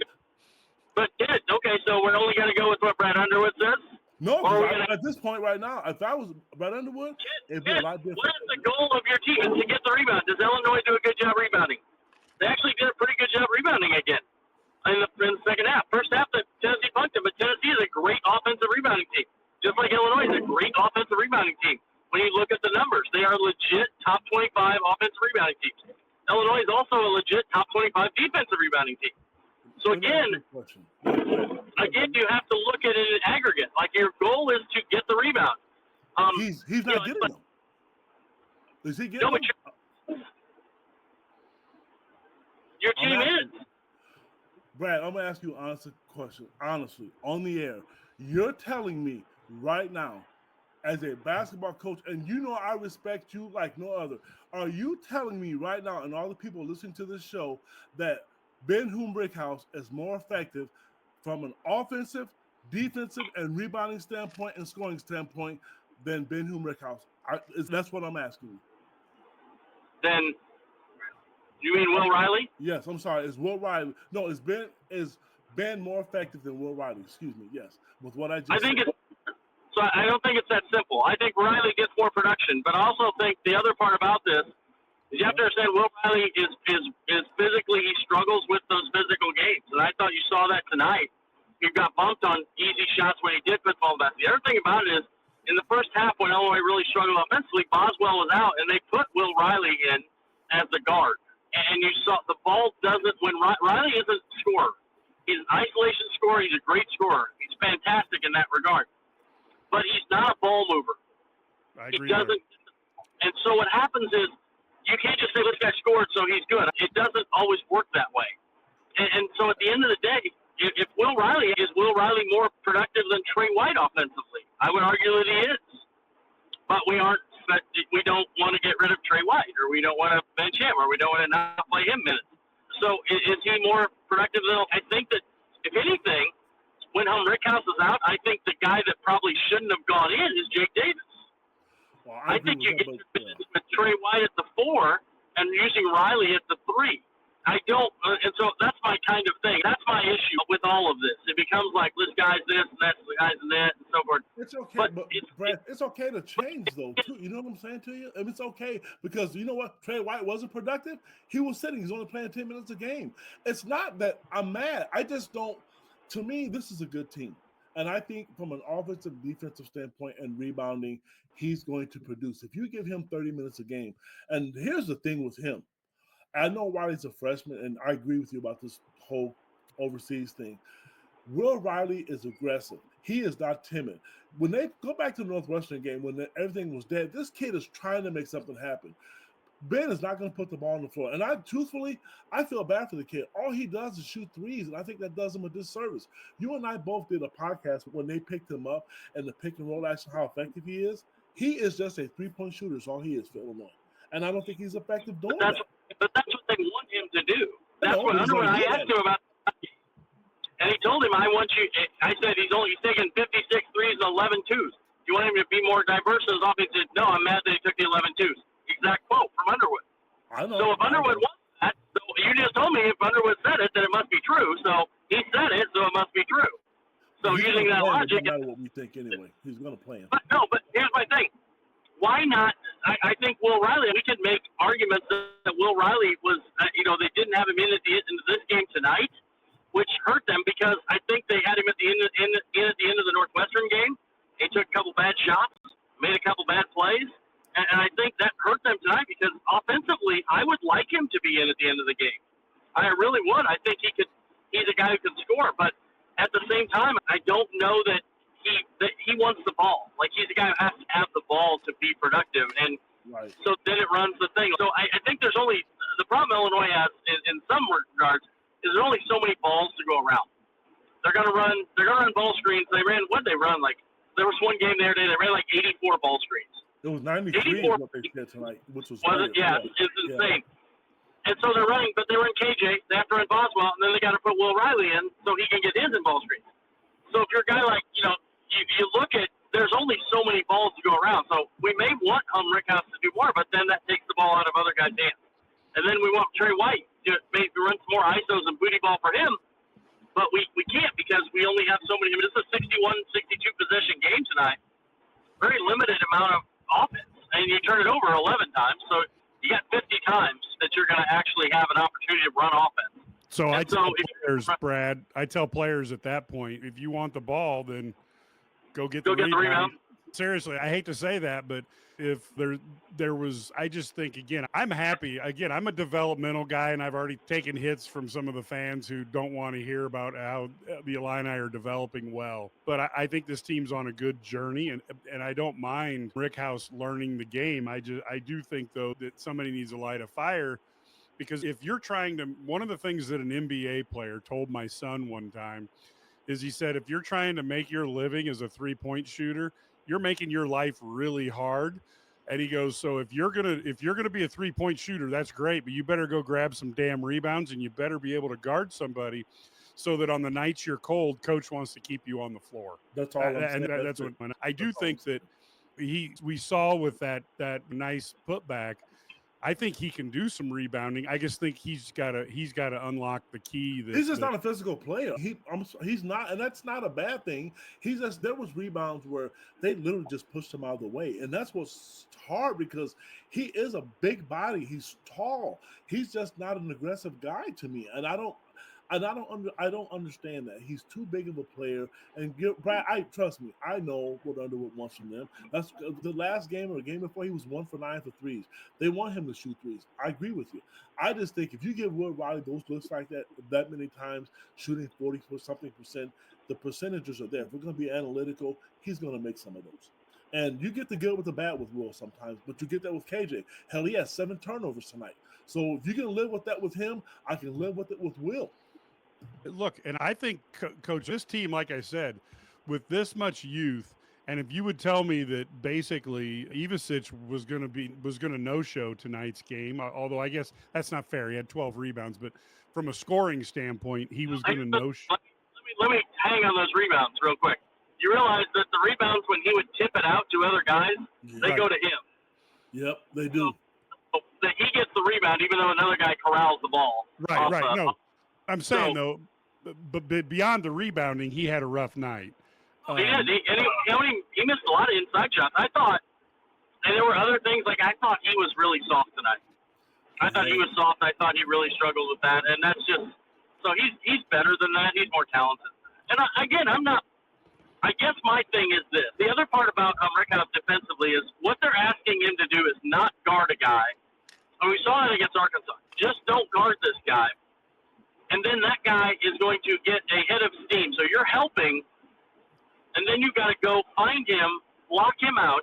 Speaker 3: But, Ted, okay, so we're only going to go with what Brad Underwood says?
Speaker 2: No, at this point right now, if I was Brad Underwood, it'd be a lot different.
Speaker 3: What is the goal of your team? Is to get the rebound. Does Illinois do a good job rebounding? They actually did a pretty good job rebounding again in the second half. First half, Tennessee punked them, but Tennessee is a great offensive rebounding team. Just like Illinois is a great offensive rebounding team. When you look at the numbers, they are legit top 25 offensive rebounding teams. Illinois is also a legit top 25 defensive rebounding team. So again, you have to look at it in aggregate. Like, your goal is to get the rebound.
Speaker 2: He's not getting them. Is he getting them?
Speaker 3: Your team is.
Speaker 2: Brad, I'm going to ask you an honest question. Honestly, on the air, you're telling me right now, as a basketball coach, and you know I respect you like no other, are you telling me right now, and all the people listening to this show, that Ben-Hum Brickhouse is more effective from an offensive, defensive, and rebounding standpoint and scoring standpoint than Ben-Hum Brickhouse? That's what I'm asking you.
Speaker 3: Then, you mean Will Riley?
Speaker 2: Yes, I'm sorry. Is Will Riley? No, is Ben more effective than Will Riley? Excuse me. Yes, with what I just said.
Speaker 3: So I don't think it's that simple. I think Riley gets more production, but I also think the other part about this is you have to understand Will Riley is physically, he struggles with those physical games. And I thought you saw that tonight. He got bumped on easy shots when he did put the ball back. The other thing about it is, in the first half when Illinois really struggled offensively, Boswell was out, and they put Will Riley in as the guard. And you saw the ball doesn't, when Riley isn't a scorer. He's an isolation scorer. He's a great scorer. He's fantastic in that regard. But he's not a ball mover.
Speaker 1: I agree.
Speaker 3: He doesn't. And so what happens is, you can't just say this guy scored, so he's good. It doesn't always work that way. And so at the end of the day, if Will Riley more productive than Trey White offensively? I would argue that he is. But we don't want to get rid of Trey White, or we don't want to bench him, or we don't want to not play him minutes. So is he more productive than? I think that if anything, when Rickhouse is out, I think the guy that probably shouldn't have gone in is Jake Davis.
Speaker 2: Well,
Speaker 3: I think you get with Trey White at the 4 and using Riley at the 3. I don't, and so that's my kind of thing. That's my issue with all of this. It becomes like this guy's this, and that's the guy's that, and so forth.
Speaker 2: It's okay, but Brad, it's okay to change though. Too. You know what I'm saying to you? I mean, it's okay, because you know what? Trey White wasn't productive. He was sitting. He's only playing 10 minutes a game. It's not that I'm mad. I just don't. To me, this is a good team. And I think from an offensive, defensive standpoint and rebounding, he's going to produce. If you give him 30 minutes a game, and here's the thing with him. I know Riley's a freshman, and I agree with you about this whole overseas thing. Will Riley is aggressive. He is not timid. When they go back to the Northwestern game, when everything was dead, this kid is trying to make something happen. Ben is not going to put the ball on the floor. And truthfully, I feel bad for the kid. All he does is shoot threes, and I think that does him a disservice. You and I both did a podcast when they picked him up and the pick and roll action, how effective he is. He is just a three-point shooter. That's all he is for Illinois. And I don't think he's effective doing that.
Speaker 3: But that's what they want him to do. That's what I asked him about. And he told him, I said he's taking 56 threes and 11 twos. You want him to be more diverse in his offense? He said, no, I'm mad that he took the 11 twos. Exact quote from Underwood.
Speaker 2: I know.
Speaker 3: So if Underwood wants that, so you just told me if Underwood said it, then it must be true. So he said it, so it must be true. So using that logic,
Speaker 2: no matter what we think anyway, he's going to play him.
Speaker 3: But here's my thing. Why not? I think Will Riley. We could make arguments that Will Riley was, they didn't have him in at the end of this game tonight, which hurt them because I think they had him at the end of the Northwestern game. He took a couple bad shots, made a couple bad plays, and I think that hurt them tonight because offensively, I would like him to be in at the end of the game. I really would. I think he's a guy who can score, but at the same time, I don't know that he wants the ball. Like, he's a guy who has to have the ball to be productive, and
Speaker 2: Right.
Speaker 3: so then it runs the thing. So I think there's only the problem Illinois has in some regards is there's only so many balls to go around. They're gonna run ball screens. What'd they run? Like, there was one game the other day they ran like 84 ball screens.
Speaker 2: It was 93 is what they said tonight, which was
Speaker 3: it? Yeah, it's insane. And so they're running, but they run KJ, they have to run Boswell, and then they got to put Will Riley in so he can get his in ball screens. So if you're a guy like, you look at, there's only so many balls to go around. So we may want Rickhouse to do more, but then that takes the ball out of other guys' hands. And then we want Trey White to maybe run some more ISOs and booty ball for him. But we can't because we only have so many. I mean, it's a 61, 62 possession game tonight. Very limited amount of offense. And you turn it over 11 times. So you got 50 times that you're going to actually have an opportunity to run offense.
Speaker 1: So I tell players, Brad, at that point, if you want the ball, then go get the rebound. Seriously, I hate to say that, but if there was, I just think, again, I'm happy. Again, I'm a developmental guy, and I've already taken hits from some of the fans who don't want to hear about how the Illini are developing well. But I think this team's on a good journey, and I don't mind Rickhouse learning the game. I do think, though, that somebody needs to light a fire, because if you're trying to, one of the things that an NBA player told my son one time is he said, if you're trying to make your living as a three-point shooter, you're making your life really hard. And he goes, so if you're gonna be a three-point shooter, that's great, but you better go grab some damn rebounds, and you better be able to guard somebody so that on the nights you're cold, coach wants to keep you on the floor.
Speaker 2: That's all I'm saying.
Speaker 1: That's what I do think that we saw with that nice putback. I think he can do some rebounding. I just think he's got to unlock the key.
Speaker 2: He's just not a physical player. He's not, and that's not a bad thing. There was rebounds where they literally just pushed him out of the way, and that's what's hard because he is a big body. He's tall. He's just not an aggressive guy to me, and I don't understand that. He's too big of a player. And Brad, trust me, I know what Underwood wants from them. That's the last game or the game before, he was 1 for 9 for threes. They want him to shoot threes. I agree with you. I just think if you give Will Riley those looks like that many times, shooting 40-something%, the percentages are there. If we're going to be analytical, he's going to make some of those. And you get the good with the bad with Will sometimes, but you get that with KJ. Hell, he has 7 turnovers tonight. So if you can live with that with him, I can live with it with Will.
Speaker 1: Look, and I think, Coach, this team, like I said, with this much youth, and if you would tell me that basically Ivasic was going to no-show tonight's game, although I guess that's not fair. He had 12 rebounds, but from a scoring standpoint, he was going to no-show.
Speaker 3: Let me hang on those rebounds real quick. You realize that the rebounds, when he would tip it out to other guys, they go to him.
Speaker 2: Yep, they do.
Speaker 3: So that he gets the rebound, even though another guy corrals the ball.
Speaker 1: Right. No. I'm saying, though, but beyond the rebounding, he had a rough night.
Speaker 3: He did. He missed a lot of inside shots. I thought, and there were other things, like I thought he was really soft tonight. I thought he was soft. I thought he really struggled with that. And that's just, so he's better than that. He's more talented. And I guess my thing is this. The other part about Rickhouse defensively is what they're asking him to do is not guard a guy. And we saw that against Arkansas. Just don't guard this guy. And then that guy is going to get a head of steam. So you're helping, and then you've got to go find him, block him out,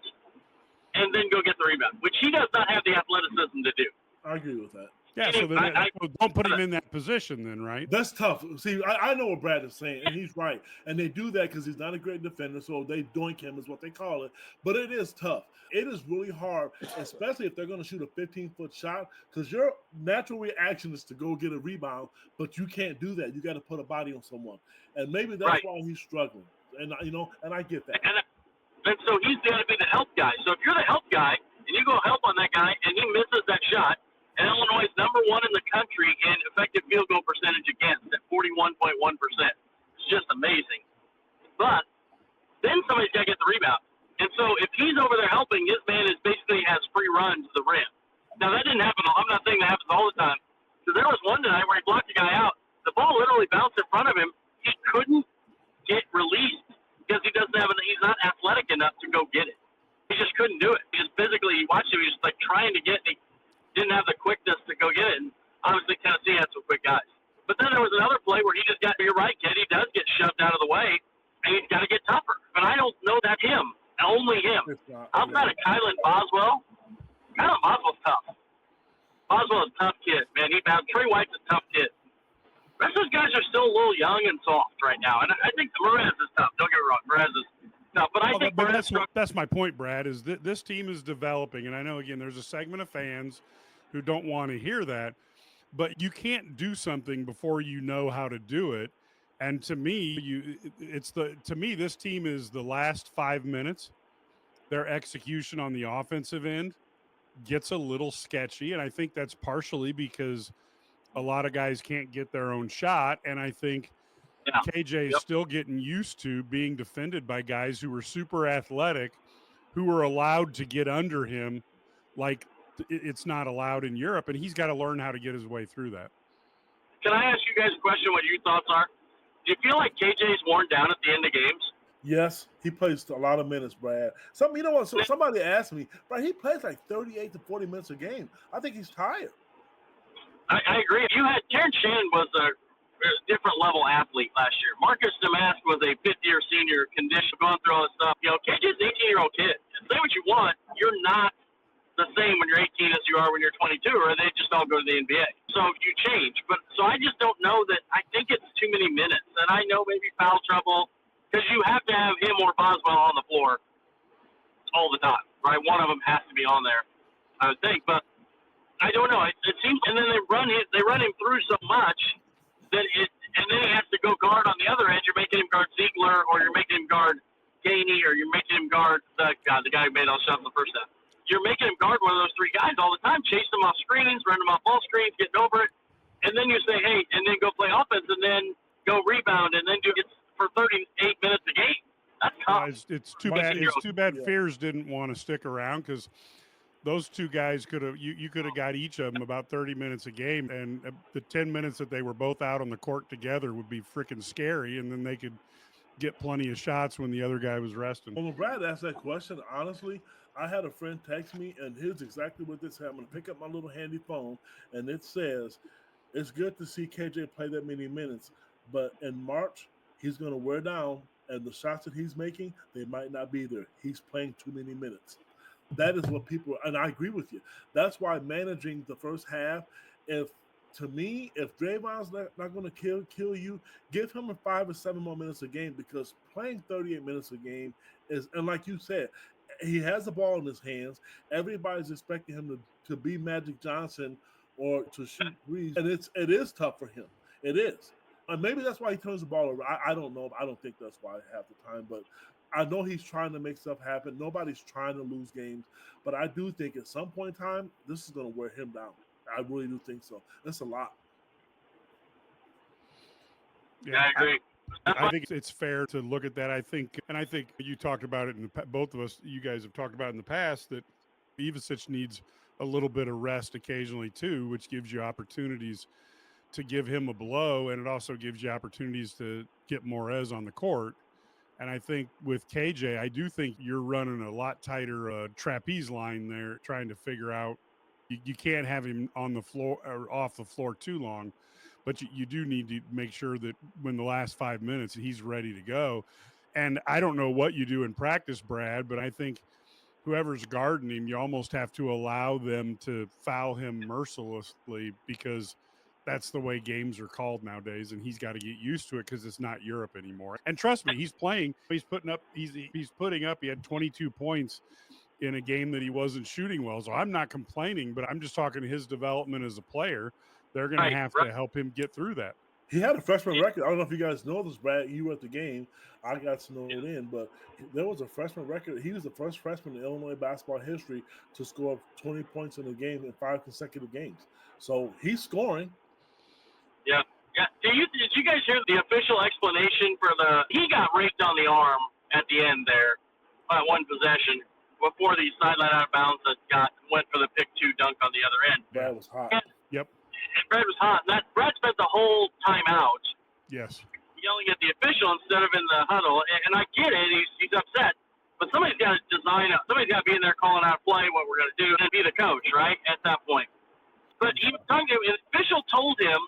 Speaker 3: and then go get the rebound, which he does not have the athleticism to do.
Speaker 2: I agree with that.
Speaker 1: Yeah, so then don't put him in that position then, right?
Speaker 2: That's tough. See, I know what Brad is saying, and he's right. And they do that because he's not a great defender, so they doink him is what they call it. But it is tough. It is really hard, especially if they're going to shoot a 15-foot shot, because your natural reaction is to go get a rebound, but you can't do that. You got to put a body on someone. And maybe that's why he's struggling. And, and I get that.
Speaker 3: And so he's got to be the help guy. So if you're the help guy, and you go help on that guy, and he misses that shot, and Illinois is number 1 in the country in effective field goal percentage against at 41.1%. It's just amazing. But then somebody's got to get the rebound. And so if he's over there helping, his man basically has free run to the rim. Now, that didn't happen. I'm not saying that happens all the time. Because there was one tonight where he blocked the guy out. The ball literally bounced in front of him. He couldn't get released because he's not athletic enough to go get it. He just physically, you watched him, he was like trying to get it. He didn't have the quickness to go get it. And obviously Tennessee had some quick guys. But then there was another play where he just got, you're right, kid, he does get shoved out of the way, and he's got to get tougher. But I don't know that's him, only him. Outside of Kylan Boswell, Kylan Boswell's tough. Boswell's a tough kid, man. Trey White's a tough kid. The rest of those guys are still a little young and soft right now. And I think Perez is tough. Don't get me wrong. Perez is tough. But I think
Speaker 1: that's my point, Brad, is that this team is developing. And I know, again, there's a segment of fans who don't want to hear that. But you can't do something before you know how to do it. And to me, this team is the last 5 minutes. Their execution on the offensive end gets a little sketchy. And I think that's partially because a lot of guys can't get their own shot. And I think KJ is still getting used to being defended by guys who are super athletic, who are allowed to get under him like it's not allowed in Europe. And he's got to learn how to get his way through that.
Speaker 3: Can I ask you guys a question, what your thoughts are? Do you feel like KJ's worn down at the end of games?
Speaker 2: Yes, he plays a lot of minutes, Brad. You know what? So somebody asked me, Brad, he plays like 38 to 40 minutes a game. I think he's tired.
Speaker 3: I agree. Terrence Shannon was a different level athlete last year. Marcus Damask was a fifth-year senior, condition, going through all this stuff. KJ's an 18-year-old kid. Say what you want, you're not the same when you're 18 as you are when you're 22, or they just all go to the NBA. So you change. So I just don't know that. I think it's too many minutes. And I know maybe foul trouble, because you have to have him or Boswell on the floor all the time, right? One of them has to be on there, I would think. But I don't know. It seems, and then they run him through so much that and then he has to go guard on the other end. You're making him guard Ziegler, or you're making him guard Gainey, or you're making him guard the guy who made all shots in the first half. You're making him guard one of those three guys all the time, chasing them off screens, running them off ball screens, getting over it, and then you say, hey, and then go play offense, and then go rebound, and then do it for 38 minutes a game. That's tough.
Speaker 1: It's too bad. It's too bad Fears didn't want to stick around, because those two guys you could have got each of them about 30 minutes a game, and the 10 minutes that they were both out on the court together would be freaking scary, and then they could get plenty of shots when the other guy was resting.
Speaker 2: Well, when Brad asked that question, honestly, I had a friend text me, and here's exactly what this said. I'm going to pick up my little handy phone, and it says, it's good to see KJ play that many minutes, but in March, he's going to wear down, and the shots that he's making, they might not be there. He's playing too many minutes. That is what people, and I agree with you. That's why managing the first half, if Draymond's not going to kill you, give him 5 or 7 more minutes a game, because playing 38 minutes a game is, and like you said, he has the ball in his hands. Everybody's expecting him to be Magic Johnson or to shoot threes, and it is tough for him. It is. And maybe that's why he turns the ball over. I don't know. I don't think that's why half the time, but I know he's trying to make stuff happen. Nobody's trying to lose games, but I do think at some point in time, this is going to wear him down. I really do think so. That's a lot.
Speaker 3: Yeah, I agree.
Speaker 1: I think it's fair to look at that. I think you talked about it, both of us, you guys have talked about it in the past, that Ivicic needs a little bit of rest occasionally too, which gives you opportunities to give him a blow, and it also gives you opportunities to get Morez on the court. And I think with KJ, I do think you're running a lot tighter trapeze line there, trying to figure out you can't have him on the floor or off the floor too long, but you do need to make sure that when the last 5 minutes he's ready to go. And I don't know what you do in practice, Brad, but I think whoever's guarding him, you almost have to allow them to foul him mercilessly, because that's the way games are called nowadays, and he's got to get used to it, because it's not Europe anymore. And trust me, he's putting up, he had 22 points in a game that he wasn't shooting well. So I'm not complaining, but I'm just talking his development as a player. They're going to have to help him get through that.
Speaker 2: He had a freshman record. I don't know if you guys know this, Brad. You were at the game. I got to know it in, but there was a freshman record. He was the first freshman in Illinois basketball history to score 20 points in a game in 5 consecutive games. So he's scoring.
Speaker 3: Yeah. Did you guys hear the official explanation for he got raked on the arm at the end there by one possession before the sideline out of bounds that went for the pick 2 dunk on the other end.
Speaker 2: Brad was hot.
Speaker 1: Yep.
Speaker 3: And Brad was hot. Brad spent the whole time out.
Speaker 1: Yes.
Speaker 3: Yelling at the official instead of in the huddle. And I get it. He's upset. But somebody's got to somebody's got to be in there calling out play, what we're going to do, and be the coach, right, at that point. But he was talking to him, an official told him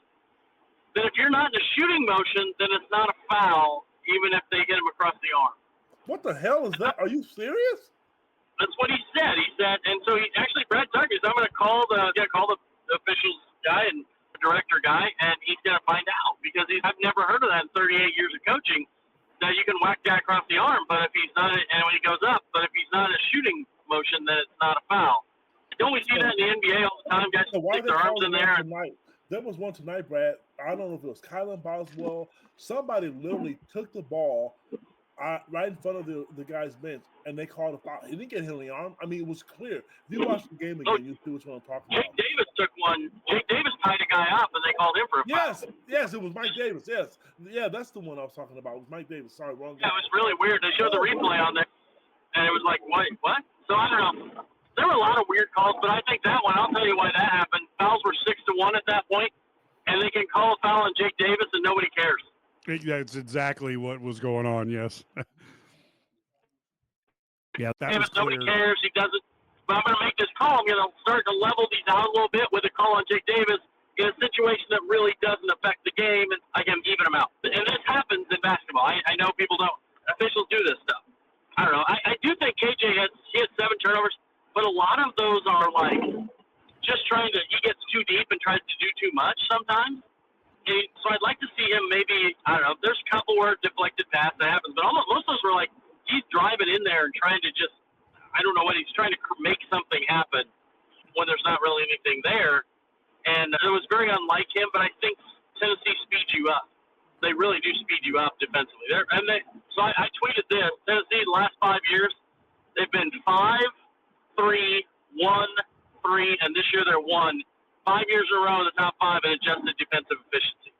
Speaker 3: that if you're not in a shooting motion, then it's not a foul, even if they hit him across the arm.
Speaker 2: What the hell is that? Are you serious?
Speaker 3: That's what he said. He said, and so he actually, Brad Tucker, I'm going to call the officials guy and the director guy, and he's going to find out, because I've never heard of that in 38 years of coaching, that you can whack guy across the arm, but if he's not, and when he goes up, but if he's not in a shooting motion, then it's not a foul. Don't we see that in the NBA all the time? Guys stick their arms in there.
Speaker 2: There was one tonight, Brad. I don't know if it was Kylan Boswell. Somebody literally took the ball right in front of the guy's bench, and they called a foul. He didn't get hit in the arm. I mean, it was clear. If you watch the game again, you see what I'm talking about.
Speaker 3: Jake Davis took one. Jake Davis tied a guy up, and they called him for a foul.
Speaker 2: Yes, it was Mike Davis. Yes. Yeah, that's the one I was talking about. It was Mike Davis. Sorry, wrong guy.
Speaker 3: Yeah, it was really weird. They showed the replay on there, and it was like, wait, what? So I don't know. There were a lot of weird calls, but I think that one, I'll tell you why that happened. Fouls were 6-1 at that point, and they can call a foul on Jake Davis, and nobody cares.
Speaker 1: That's exactly what was going on, yes. Yeah, that
Speaker 3: Davis,
Speaker 1: was clear.
Speaker 3: nobody cares. He doesn't. But I'm going to make this call. I'm going to start to level these out a little bit with a call on Jake Davis in a situation that really doesn't affect the game, and I can even them out. And this happens in basketball. I know people don't. Officials do this stuff. I don't know. I do think KJ had 7 turnovers, but a lot of those are like just he gets too deep and tries to do too much sometimes. And so I'd like to see him maybe, I don't know, there's a couple where deflected pass that happens, but most of those were like he's driving in there and trying to just, I don't know what, he's trying to make something happen when there's not really anything there. And it was very unlike him, but I think Tennessee speeds you up. They really do speed you up defensively. So I tweeted this. Tennessee, the last 5 years, they've been 5, 3, 1, 3, and this year they're 1. 5 years in a row in the top 5 in adjusted defensive efficiency.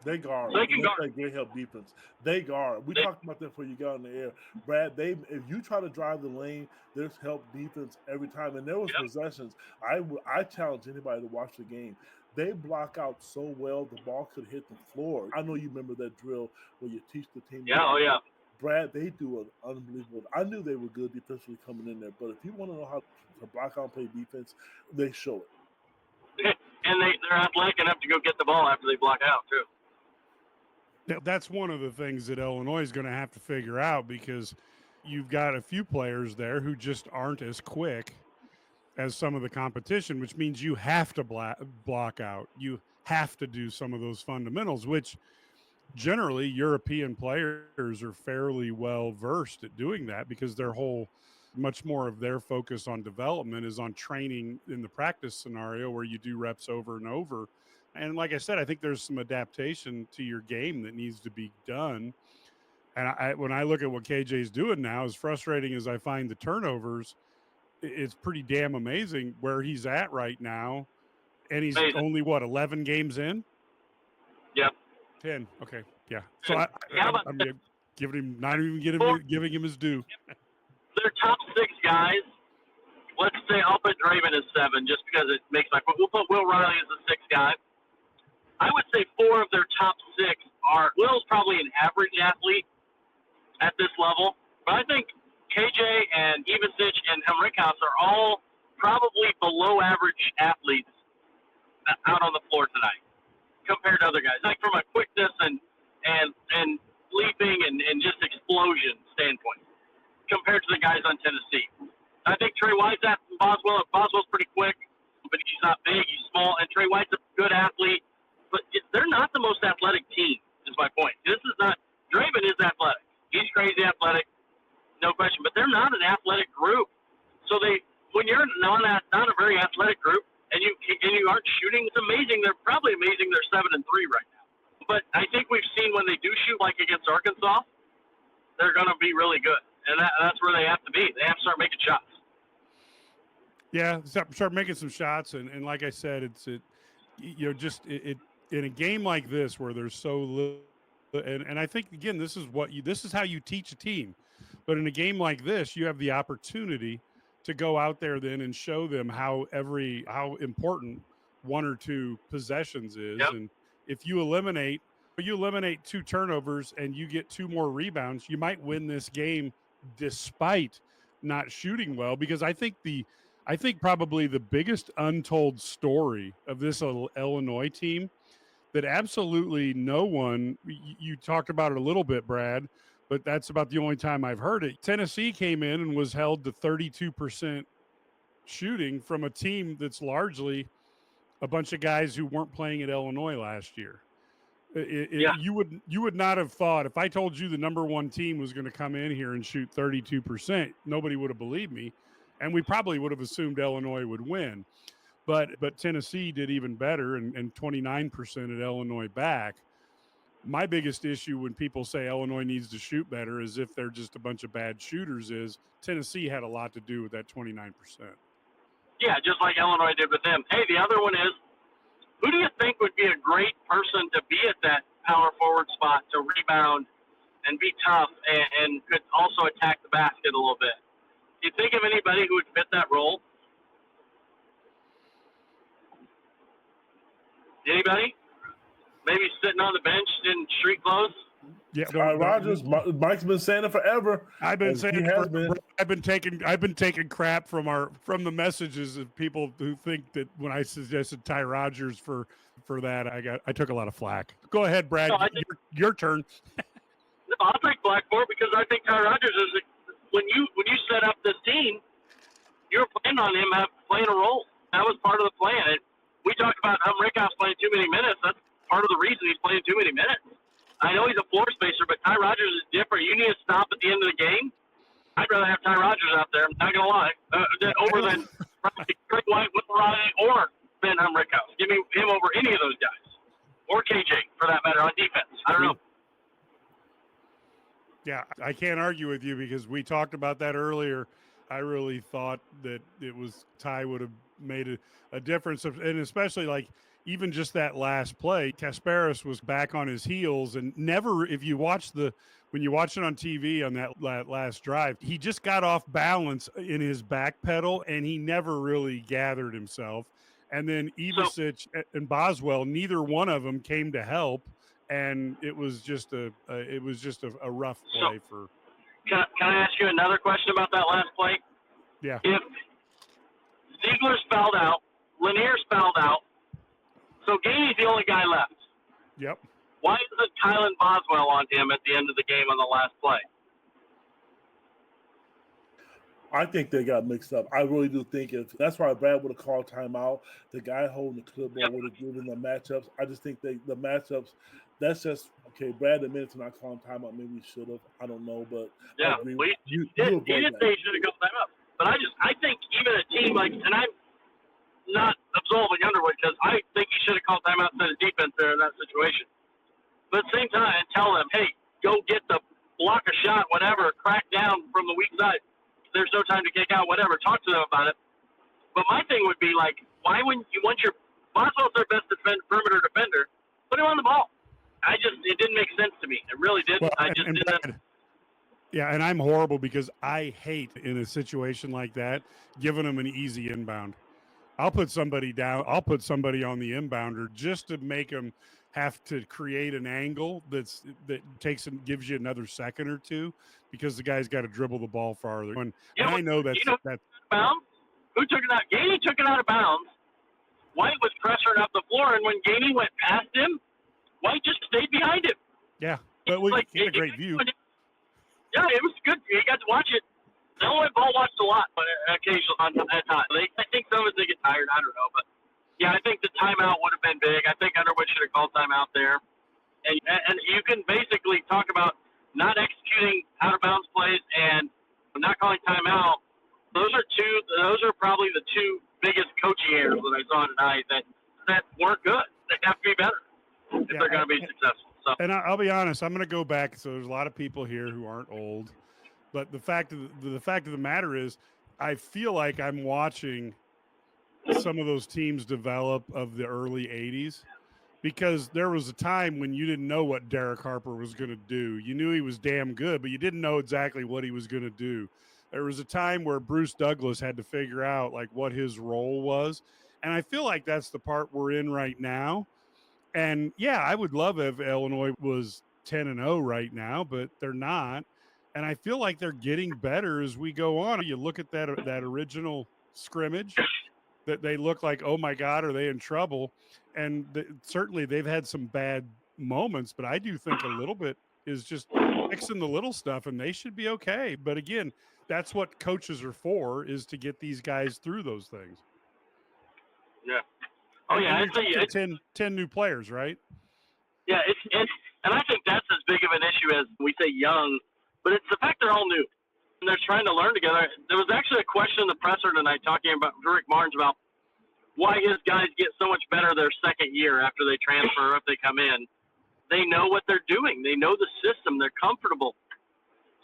Speaker 2: They guard.
Speaker 3: So they can guard.
Speaker 2: They help defense. They guard. We talked about that before you got on the air, Brad. If you try to drive the lane, there's help defense every time. And there was possessions. I challenge anybody to watch the game. They block out so well, the ball could hit the floor. I know you remember that drill where you teach the team.
Speaker 3: Yeah, oh yeah.
Speaker 2: Brad, they do an unbelievable. I knew they were good defensively coming in there, but if you want to know how to block out and play defense, they show it.
Speaker 3: And they're athletic enough to go get the ball after they block out too.
Speaker 1: That's one of the things that Illinois is going to have to figure out, because you've got a few players there who just aren't as quick as some of the competition, which means you have to block out. You have to do some of those fundamentals, which generally European players are fairly well versed at doing that, because much more of their focus on development is on training in the practice scenario where you do reps over and over. And like I said, I think there's some adaptation to your game that needs to be done. And when I look at what KJ's doing now, as frustrating as I find the turnovers, it's pretty damn amazing where he's at right now. And he's only, 11 games in?
Speaker 3: Yep.
Speaker 1: 10. Okay. Yeah. So I'm giving him his due.
Speaker 3: Their top 6 guys, let's say I'll put Draven as 7 just because it makes my point. We'll put Will Riley as the 6th guy. I would say 4 of their top 6 are, Will's probably an average athlete at this level, but I think KJ and Ivicic and Henriquez are all probably below average athletes out on the floor tonight compared to other guys, like from a quickness and leaping and just explosion standpoint compared to the guys on Tennessee. I think Trey White's at Boswell's pretty quick, but he's not big, he's small, and Trey White's a good athlete, but they're not the most athletic team, is my point. Draven is athletic. He's crazy athletic, no question, but they're not an athletic group. So when you're not a very athletic group and you aren't shooting, it's amazing. They're probably amazing. They're 7-3 right now. But I think we've seen when they do shoot, like against Arkansas, they're going to be really good, and that's where they have to be. They have to start making shots.
Speaker 1: Yeah, start making some shots, and like I said, in a game like this where there's so little, and I think again this is how you teach a team. But in a game like this, you have the opportunity to go out there then and show them how important 1 or 2 possessions is. Yep. And if you eliminate 2 turnovers and you get 2 more rebounds, you might win this game despite not shooting well, because I think probably the biggest untold story of this Illinois team that absolutely no one, you talked about it a little bit, Brad, but that's about the only time I've heard it. Tennessee came in and was held to 32% shooting from a team that's largely a bunch of guys who weren't playing at Illinois last year.
Speaker 3: Yeah.
Speaker 1: You would not have thought, if I told you the number one team was going to come in here and shoot 32%, nobody would have believed me, and we probably would have assumed Illinois would win. But Tennessee did even better, and 29% at Illinois back. My biggest issue when people say Illinois needs to shoot better is if they're just a bunch of bad shooters, is Tennessee had a lot to do with that 29%.
Speaker 3: Yeah, just like Illinois did with them. Hey, the other one is, who do you think would be a great person to be at that power forward spot to rebound and be tough and could also attack the basket a little bit? Do you think of anybody who would fit that role? Anybody? Maybe sitting on the bench in street clothes?
Speaker 1: Yeah,
Speaker 2: Ty Rogers. Mike's been saying it forever.
Speaker 1: I've been saying it
Speaker 2: has been.
Speaker 1: I've been taking crap from the messages of people who think that when I suggested Ty Rogers for that, I took a lot of flack. Go ahead, Brad.
Speaker 3: No,
Speaker 1: your turn.
Speaker 3: No, I'll take flack for it because I think Ty Rogers is when you set up this team, you were planning on him playing a role. That was part of the plan. We talked about Rickhouse playing too many minutes. That's part of the reason he's playing too many minutes. I know he's a floor spacer, but Ty Rogers is different. You need to stop at the end of the game. I'd rather have Ty Rogers out there, I'm not going to lie, over than Craig White with Rodney or Ben Rickhouse. Give me him over any of those guys. Or KJ, for that matter, on defense. I don't know.
Speaker 1: Yeah, I can't argue with you because we talked about that earlier. I really thought that it was Ty would have made a difference, and especially like even just that last play, Kasparis was back on his heels and never, when you watch it on TV on that last drive, he just got off balance in his back pedal and he never really gathered himself. And then Ivicic and Boswell, neither one of them came to help, and it was just a rough play for.
Speaker 3: Can I ask you another question about that last play?
Speaker 1: Yeah.
Speaker 3: If Ziegler's fouled out, Lanier's fouled out, so Gainey's the only guy left.
Speaker 1: Yep.
Speaker 3: Why isn't Kylan Boswell on him at the end of the game on the last play?
Speaker 2: I think they got mixed up. I really do think that's why Brad would have called timeout. The guy holding the clipboard would have given the matchups. I just think the matchups. That's just okay. Brad admitted to not calling timeout. Maybe he should have. I don't know, but
Speaker 3: yeah, he did say he should have called timeout. But I think even a team like, and I'm not absolving Underwood because I think he should have called timeout instead of defense there in that situation. But at the same time, tell them, hey, go get the block a shot, whatever, crack down from the weak side. There's no time to kick out, whatever. Talk to them about it. But my thing would be like, why wouldn't you want your Boswell's their best perimeter defender? Put him on the ball. It didn't make sense to me. It really didn't.
Speaker 1: Well,
Speaker 3: I just didn't.
Speaker 1: Yeah, and I'm horrible because I hate in a situation like that giving them an easy inbound. I'll put somebody down. I'll put somebody on the inbounder just to make them have to create an angle that takes and gives you another second or two because the guy's got to dribble the ball farther. And I know that's
Speaker 3: bounds. Who took it out? Gainey took it out of bounds. White was pressuring up the floor, and when Gainey went past him, White just stayed behind him.
Speaker 1: Yeah, but he had a great view.
Speaker 3: Yeah, it was good. You got to watch it. The Illinois ball watched a lot, but occasionally at times. I think some of us get tired. I don't know, but yeah, I think the timeout would have been big. I think Underwood should have called timeout there. And you can basically talk about not executing out of bounds plays and not calling timeout. Those are probably the two biggest coaching errors that I saw tonight that weren't good. They have to be better if they're going to be successful. So.
Speaker 1: And I'll be honest, I'm going to go back. So there's a lot of people here who aren't old, but the fact of the matter is, I feel like I'm watching some of those teams develop of the early 80s, because there was a time when you didn't know what Derek Harper was going to do. You knew he was damn good, but you didn't know exactly what he was going to do. There was a time where Bruce Douglas had to figure out like what his role was. And I feel like that's the part we're in right now. And yeah, I would love if Illinois was 10-0 right now, but they're not. And I feel like they're getting better as we go on. You look at that original scrimmage, that they look like, oh my God, are they in trouble? And certainly they've had some bad moments, but I do think a little bit is just fixing the little stuff, and they should be okay. But again, that's what coaches are for, is to get these guys through those things.
Speaker 3: Yeah. Oh, yeah.
Speaker 1: It's 10 new players, right?
Speaker 3: Yeah, it's and I think that's as big of an issue as we say young, but it's the fact they're all new and they're trying to learn together. There was actually a question in the presser tonight talking about Rick Barnes about why his guys get so much better their second year after they transfer or if they come in. They know what they're doing. They know the system. They're comfortable.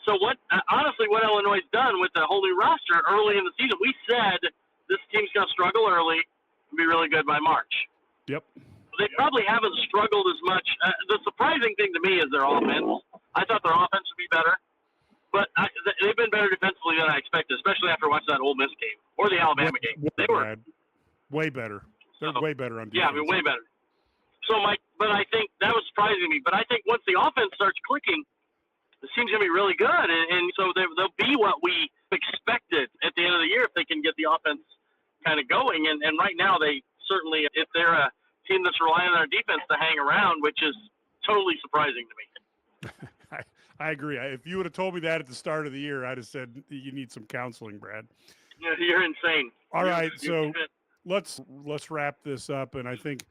Speaker 3: So honestly, what Illinois has done with the whole new roster early in the season, we said this team's going to struggle early and be really good by March.
Speaker 1: Yep.
Speaker 3: They probably haven't struggled as much. The surprising thing to me is their offense. I thought their offense would be better, but they've been better defensively than I expected, especially after watching that Ole Miss game or the Alabama game. They were
Speaker 1: way better. They're way better on defense.
Speaker 3: Yeah, I mean, way better. So, but I think that was surprising to me. But I think once the offense starts clicking, it seems going to be really good, and so they'll be what we expected at the end of the year if they can get the offense kind of going. And right now, they certainly, if they're a team that's relying on their defense to hang around, which is totally surprising to
Speaker 1: me. I agree. If you would have told me that at the start of the year, I'd have said you need some counseling, Brad.
Speaker 3: Yeah, you're insane.
Speaker 1: All right, so let's wrap this up. And I think,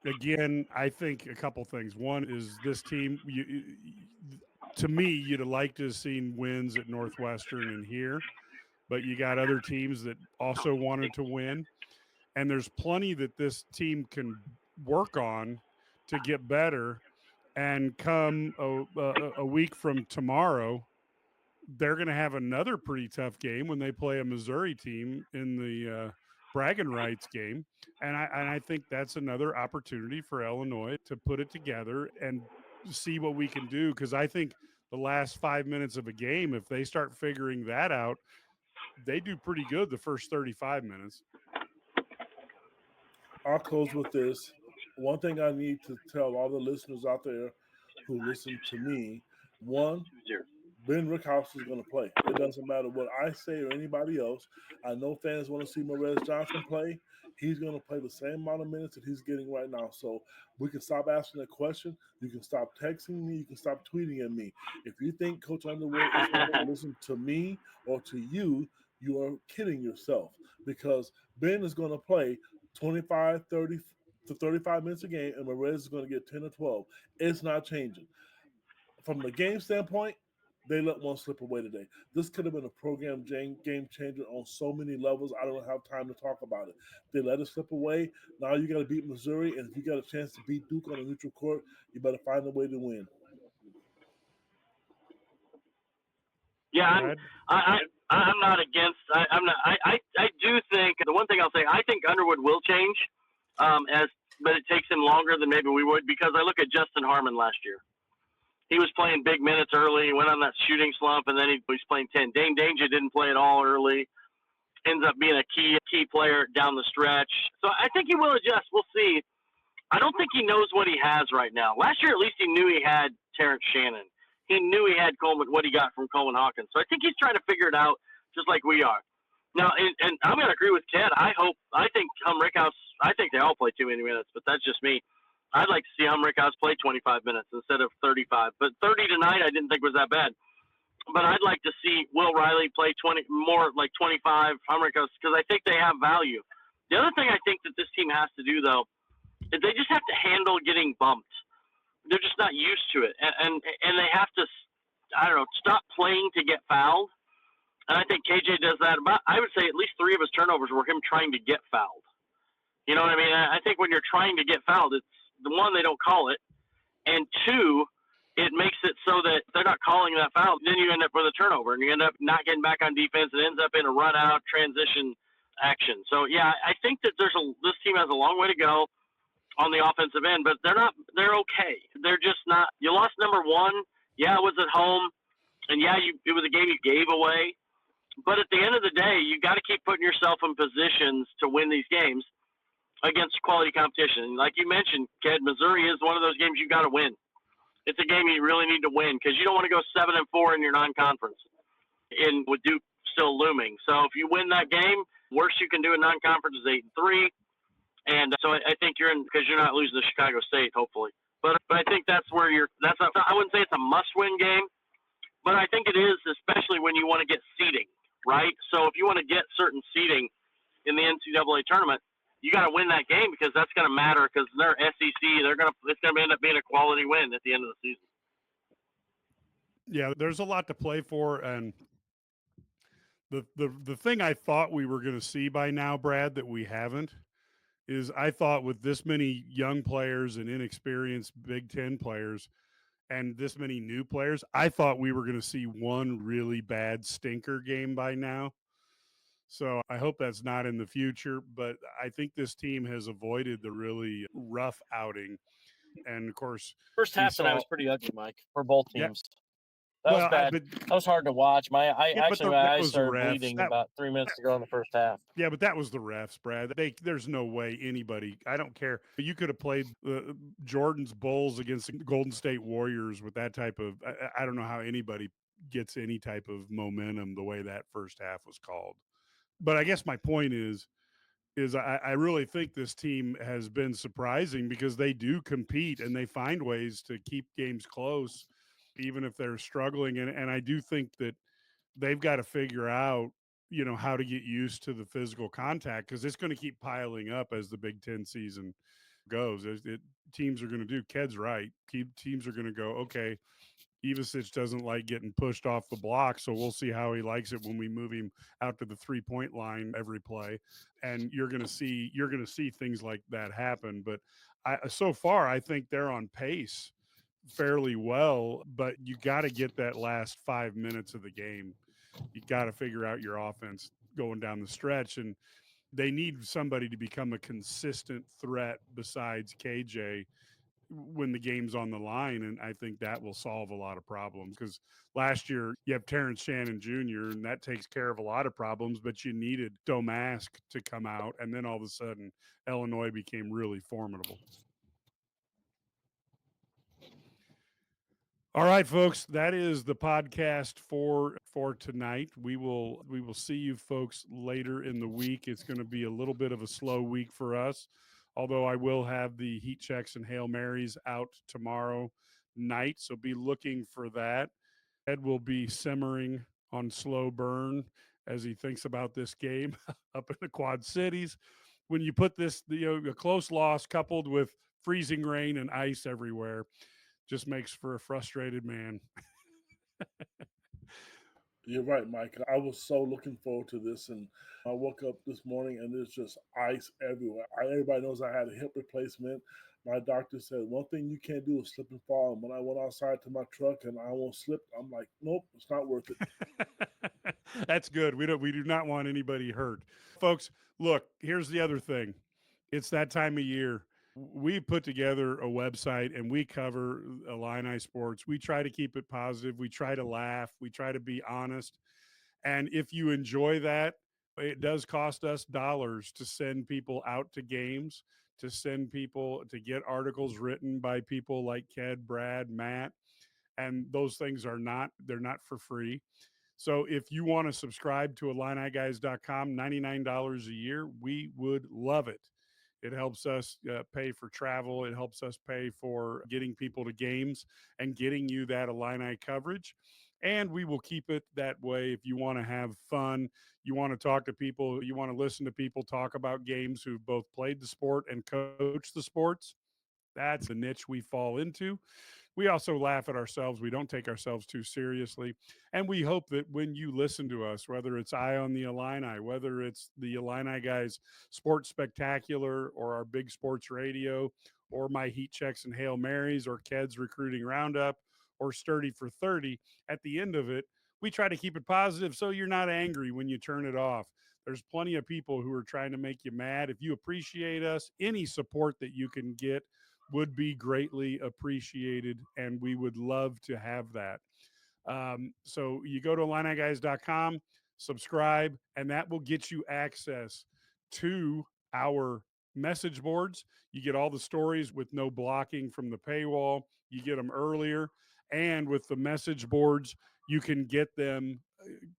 Speaker 1: again, a couple things. One is this team, to me, you'd have liked to have seen wins at Northwestern and here, but you got other teams that also wanted to win. And there's plenty that this team can work on to get better. And come a week from tomorrow, they're going to have another pretty tough game when they play a Missouri team in the bragging rights game. And I think that's another opportunity for Illinois to put it together and see what we can do. Because I think the last 5 minutes of a game, if they start figuring that out, they do pretty good the first 35 minutes.
Speaker 2: I'll close with this. One thing I need to tell all the listeners out there who listen to me, one, Ben Rickhouse is going to play. It doesn't matter what I say or anybody else. I know fans want to see Morez Johnson play. He's going to play the same amount of minutes that he's getting right now. So we can stop asking that question. You can stop texting me. You can stop tweeting at me. If you think Coach Underwood is going to listen to me or to you, you are kidding yourself, because Ben is going to play 25, 30 to 35 minutes a game, and Morez is going to get 10 or 12. It's not changing. From the game standpoint, they let one slip away today. This could have been a program game changer on so many levels. I don't have time to talk about it. They let it slip away. Now you got to beat Missouri, and if you got a chance to beat Duke on a neutral court, you better find a way to win.
Speaker 3: Yeah, I'm not against. I do think the one thing I'll say, I think Underwood will change, but it takes him longer than maybe we would, because I look at Justin Harmon last year. He was playing big minutes early, went on that shooting slump, and then he was playing 10. Dane Danger didn't play at all early. Ends up being a key player down the stretch. So I think he will adjust. We'll see. I don't think he knows what he has right now. Last year, at least he knew he had Terrence Shannon. He knew he had Coleman, what he got from Coleman Hawkins. So I think he's trying to figure it out, just like we are. Now, and I'm going to agree with Ted. I think Rickhouse, I think they all play too many minutes, but that's just me. I'd like to see Rickhouse play 25 minutes instead of 35. But 30 tonight I didn't think was that bad. But I'd like to see Will Riley play 20, more like 25, Rickhouse, because I think they have value. The other thing I think that this team has to do, though, is they just have to handle getting bumped. They're just not used to it. And they have to, stop playing to get fouled. And I think KJ does that. I would say at least 3 of his turnovers were him trying to get fouled. You know what I mean? I think when you're trying to get fouled, it's, the one, they don't call it, and 2, it makes it so that they're not calling that foul. Then you end up with a turnover, and you end up not getting back on defense. It ends up in a run-out transition action. So, yeah, I think that this team has a long way to go on the offensive end, but they're okay. They're just not. You lost number 1. Yeah, it was at home, and yeah, it was a game you gave away. But at the end of the day, you got to keep putting yourself in positions to win these games against quality competition. Like you mentioned, Ked, Missouri is one of those games you got to win. It's a game you really need to win because you don't want to go 7-4 in your non-conference, in with Duke still looming. So if you win that game, worst you can do in non-conference is 8-3, and so I think you're in because you're not losing to Chicago State, hopefully. But I think that's where I wouldn't say it's a must-win game, but I think it is, especially when you want to get seeding, right? So if you want to get certain seeding in the NCAA tournament, you got to win that game because that's going to matter because they're SEC. It's going to end up being a quality win at the end of the season.
Speaker 1: Yeah, there's a lot to play for, and the thing I thought we were going to see by now, Brad, that we haven't, is I thought with this many young players and inexperienced Big Ten players and this many new players, I thought we were going to see one really bad stinker game by now. So I hope that's not in the future, but I think this team has avoided the really rough outing. And of course,
Speaker 5: first half tonight was pretty ugly, Mike, for both teams. That was bad. That was hard to watch. My eyes started bleeding about 3 minutes to go in the first half.
Speaker 1: Yeah, but that was the refs, Brad. There's no way anybody, I don't care. You could have played Jordan's Bulls against the Golden State Warriors with that type of, I don't know how anybody gets any type of momentum the way that first half was called. But I guess my point is I really think this team has been surprising because they do compete and they find ways to keep games close, even if they're struggling. And I do think that they've got to figure out, how to get used to the physical contact because it's going to keep piling up as the Big Ten season goes. Teams are going to do, Ked's right. Teams are going to go, okay, Ivasic doesn't like getting pushed off the block, so we'll see how he likes it when we move him out to the 3-point line every play. And you're going to see things like that happen. But so far, I think they're on pace fairly well. But you got to get that last 5 minutes of the game. You got to figure out your offense going down the stretch, and they need somebody to become a consistent threat besides KJ when the game's on the line, and I think that will solve a lot of problems because last year you have Terrence Shannon Jr., and that takes care of a lot of problems, but you needed Domask to come out, and then all of a sudden Illinois became really formidable. All right, folks, that is the podcast for tonight. We will see you folks later in the week. It's going to be a little bit of a slow week for us, although I will have the heat checks and Hail Marys out tomorrow night, so be looking for that. Ed will be simmering on slow burn as he thinks about this game up in the Quad Cities. When you put this, a close loss coupled with freezing rain and ice everywhere, just makes for a frustrated man.
Speaker 2: You're right, Mike. I was so looking forward to this, and I woke up this morning and there's just ice everywhere. Everybody knows I had a hip replacement. My doctor said one thing you can't do is slip and fall. And when I went outside to my truck and I almost slipped, I'm like, nope, it's not worth it.
Speaker 1: That's good. We do not want anybody hurt, folks. Look, here's the other thing. It's that time of year. We put together a website and we cover Illini sports. We try to keep it positive. We try to laugh. We try to be honest. And if you enjoy that, it does cost us dollars to send people out to games, to send people to get articles written by people like Ked, Brad, Matt. And those things they're not for free. So if you want to subscribe to IlliniGuys.com, $99 a year, we would love it. It helps us pay for travel. It helps us pay for getting people to games and getting you that Illini coverage. And we will keep it that way. If you want to have fun, you want to talk to people, you want to listen to people talk about games who've both played the sport and coached the sports, that's the niche we fall into. We also laugh at ourselves. We don't take ourselves too seriously. And we hope that when you listen to us, whether it's Eye on the Illini, whether it's the Illini Guys Sports Spectacular or our Big Sports Radio or my Heat Checks and Hail Marys or Ked's Recruiting Roundup or Sturdy for 30, at the end of it, we try to keep it positive so you're not angry when you turn it off. There's plenty of people who are trying to make you mad. If you appreciate us, any support that you can get would be greatly appreciated, and we would love to have that. So you go to IlliniGuys.com, subscribe, and that will get you access to our message boards. You get all the stories with no blocking from the paywall. You get them earlier. And with the message boards, you can get them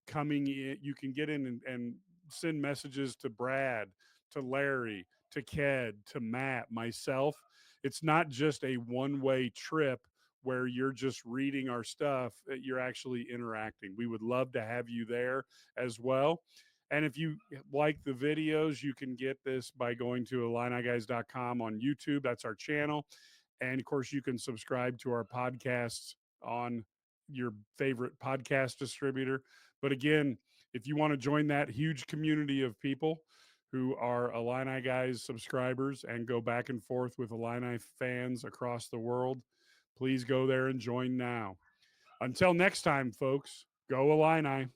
Speaker 1: coming in. You can get in and send messages to Brad, to Larry, to Ked, to Matt, myself. It's not just a one-way trip where you're just reading our stuff, you're actually interacting. We would love to have you there as well. And if you like the videos, you can get this by going to IlliniGuys.com on YouTube. That's our channel. And of course, you can subscribe to our podcasts on your favorite podcast distributor. But again, if you want to join that huge community of people who are Illini Guys subscribers and go back and forth with Illini fans across the world, please go there and join now. Until next time, folks, go Illini.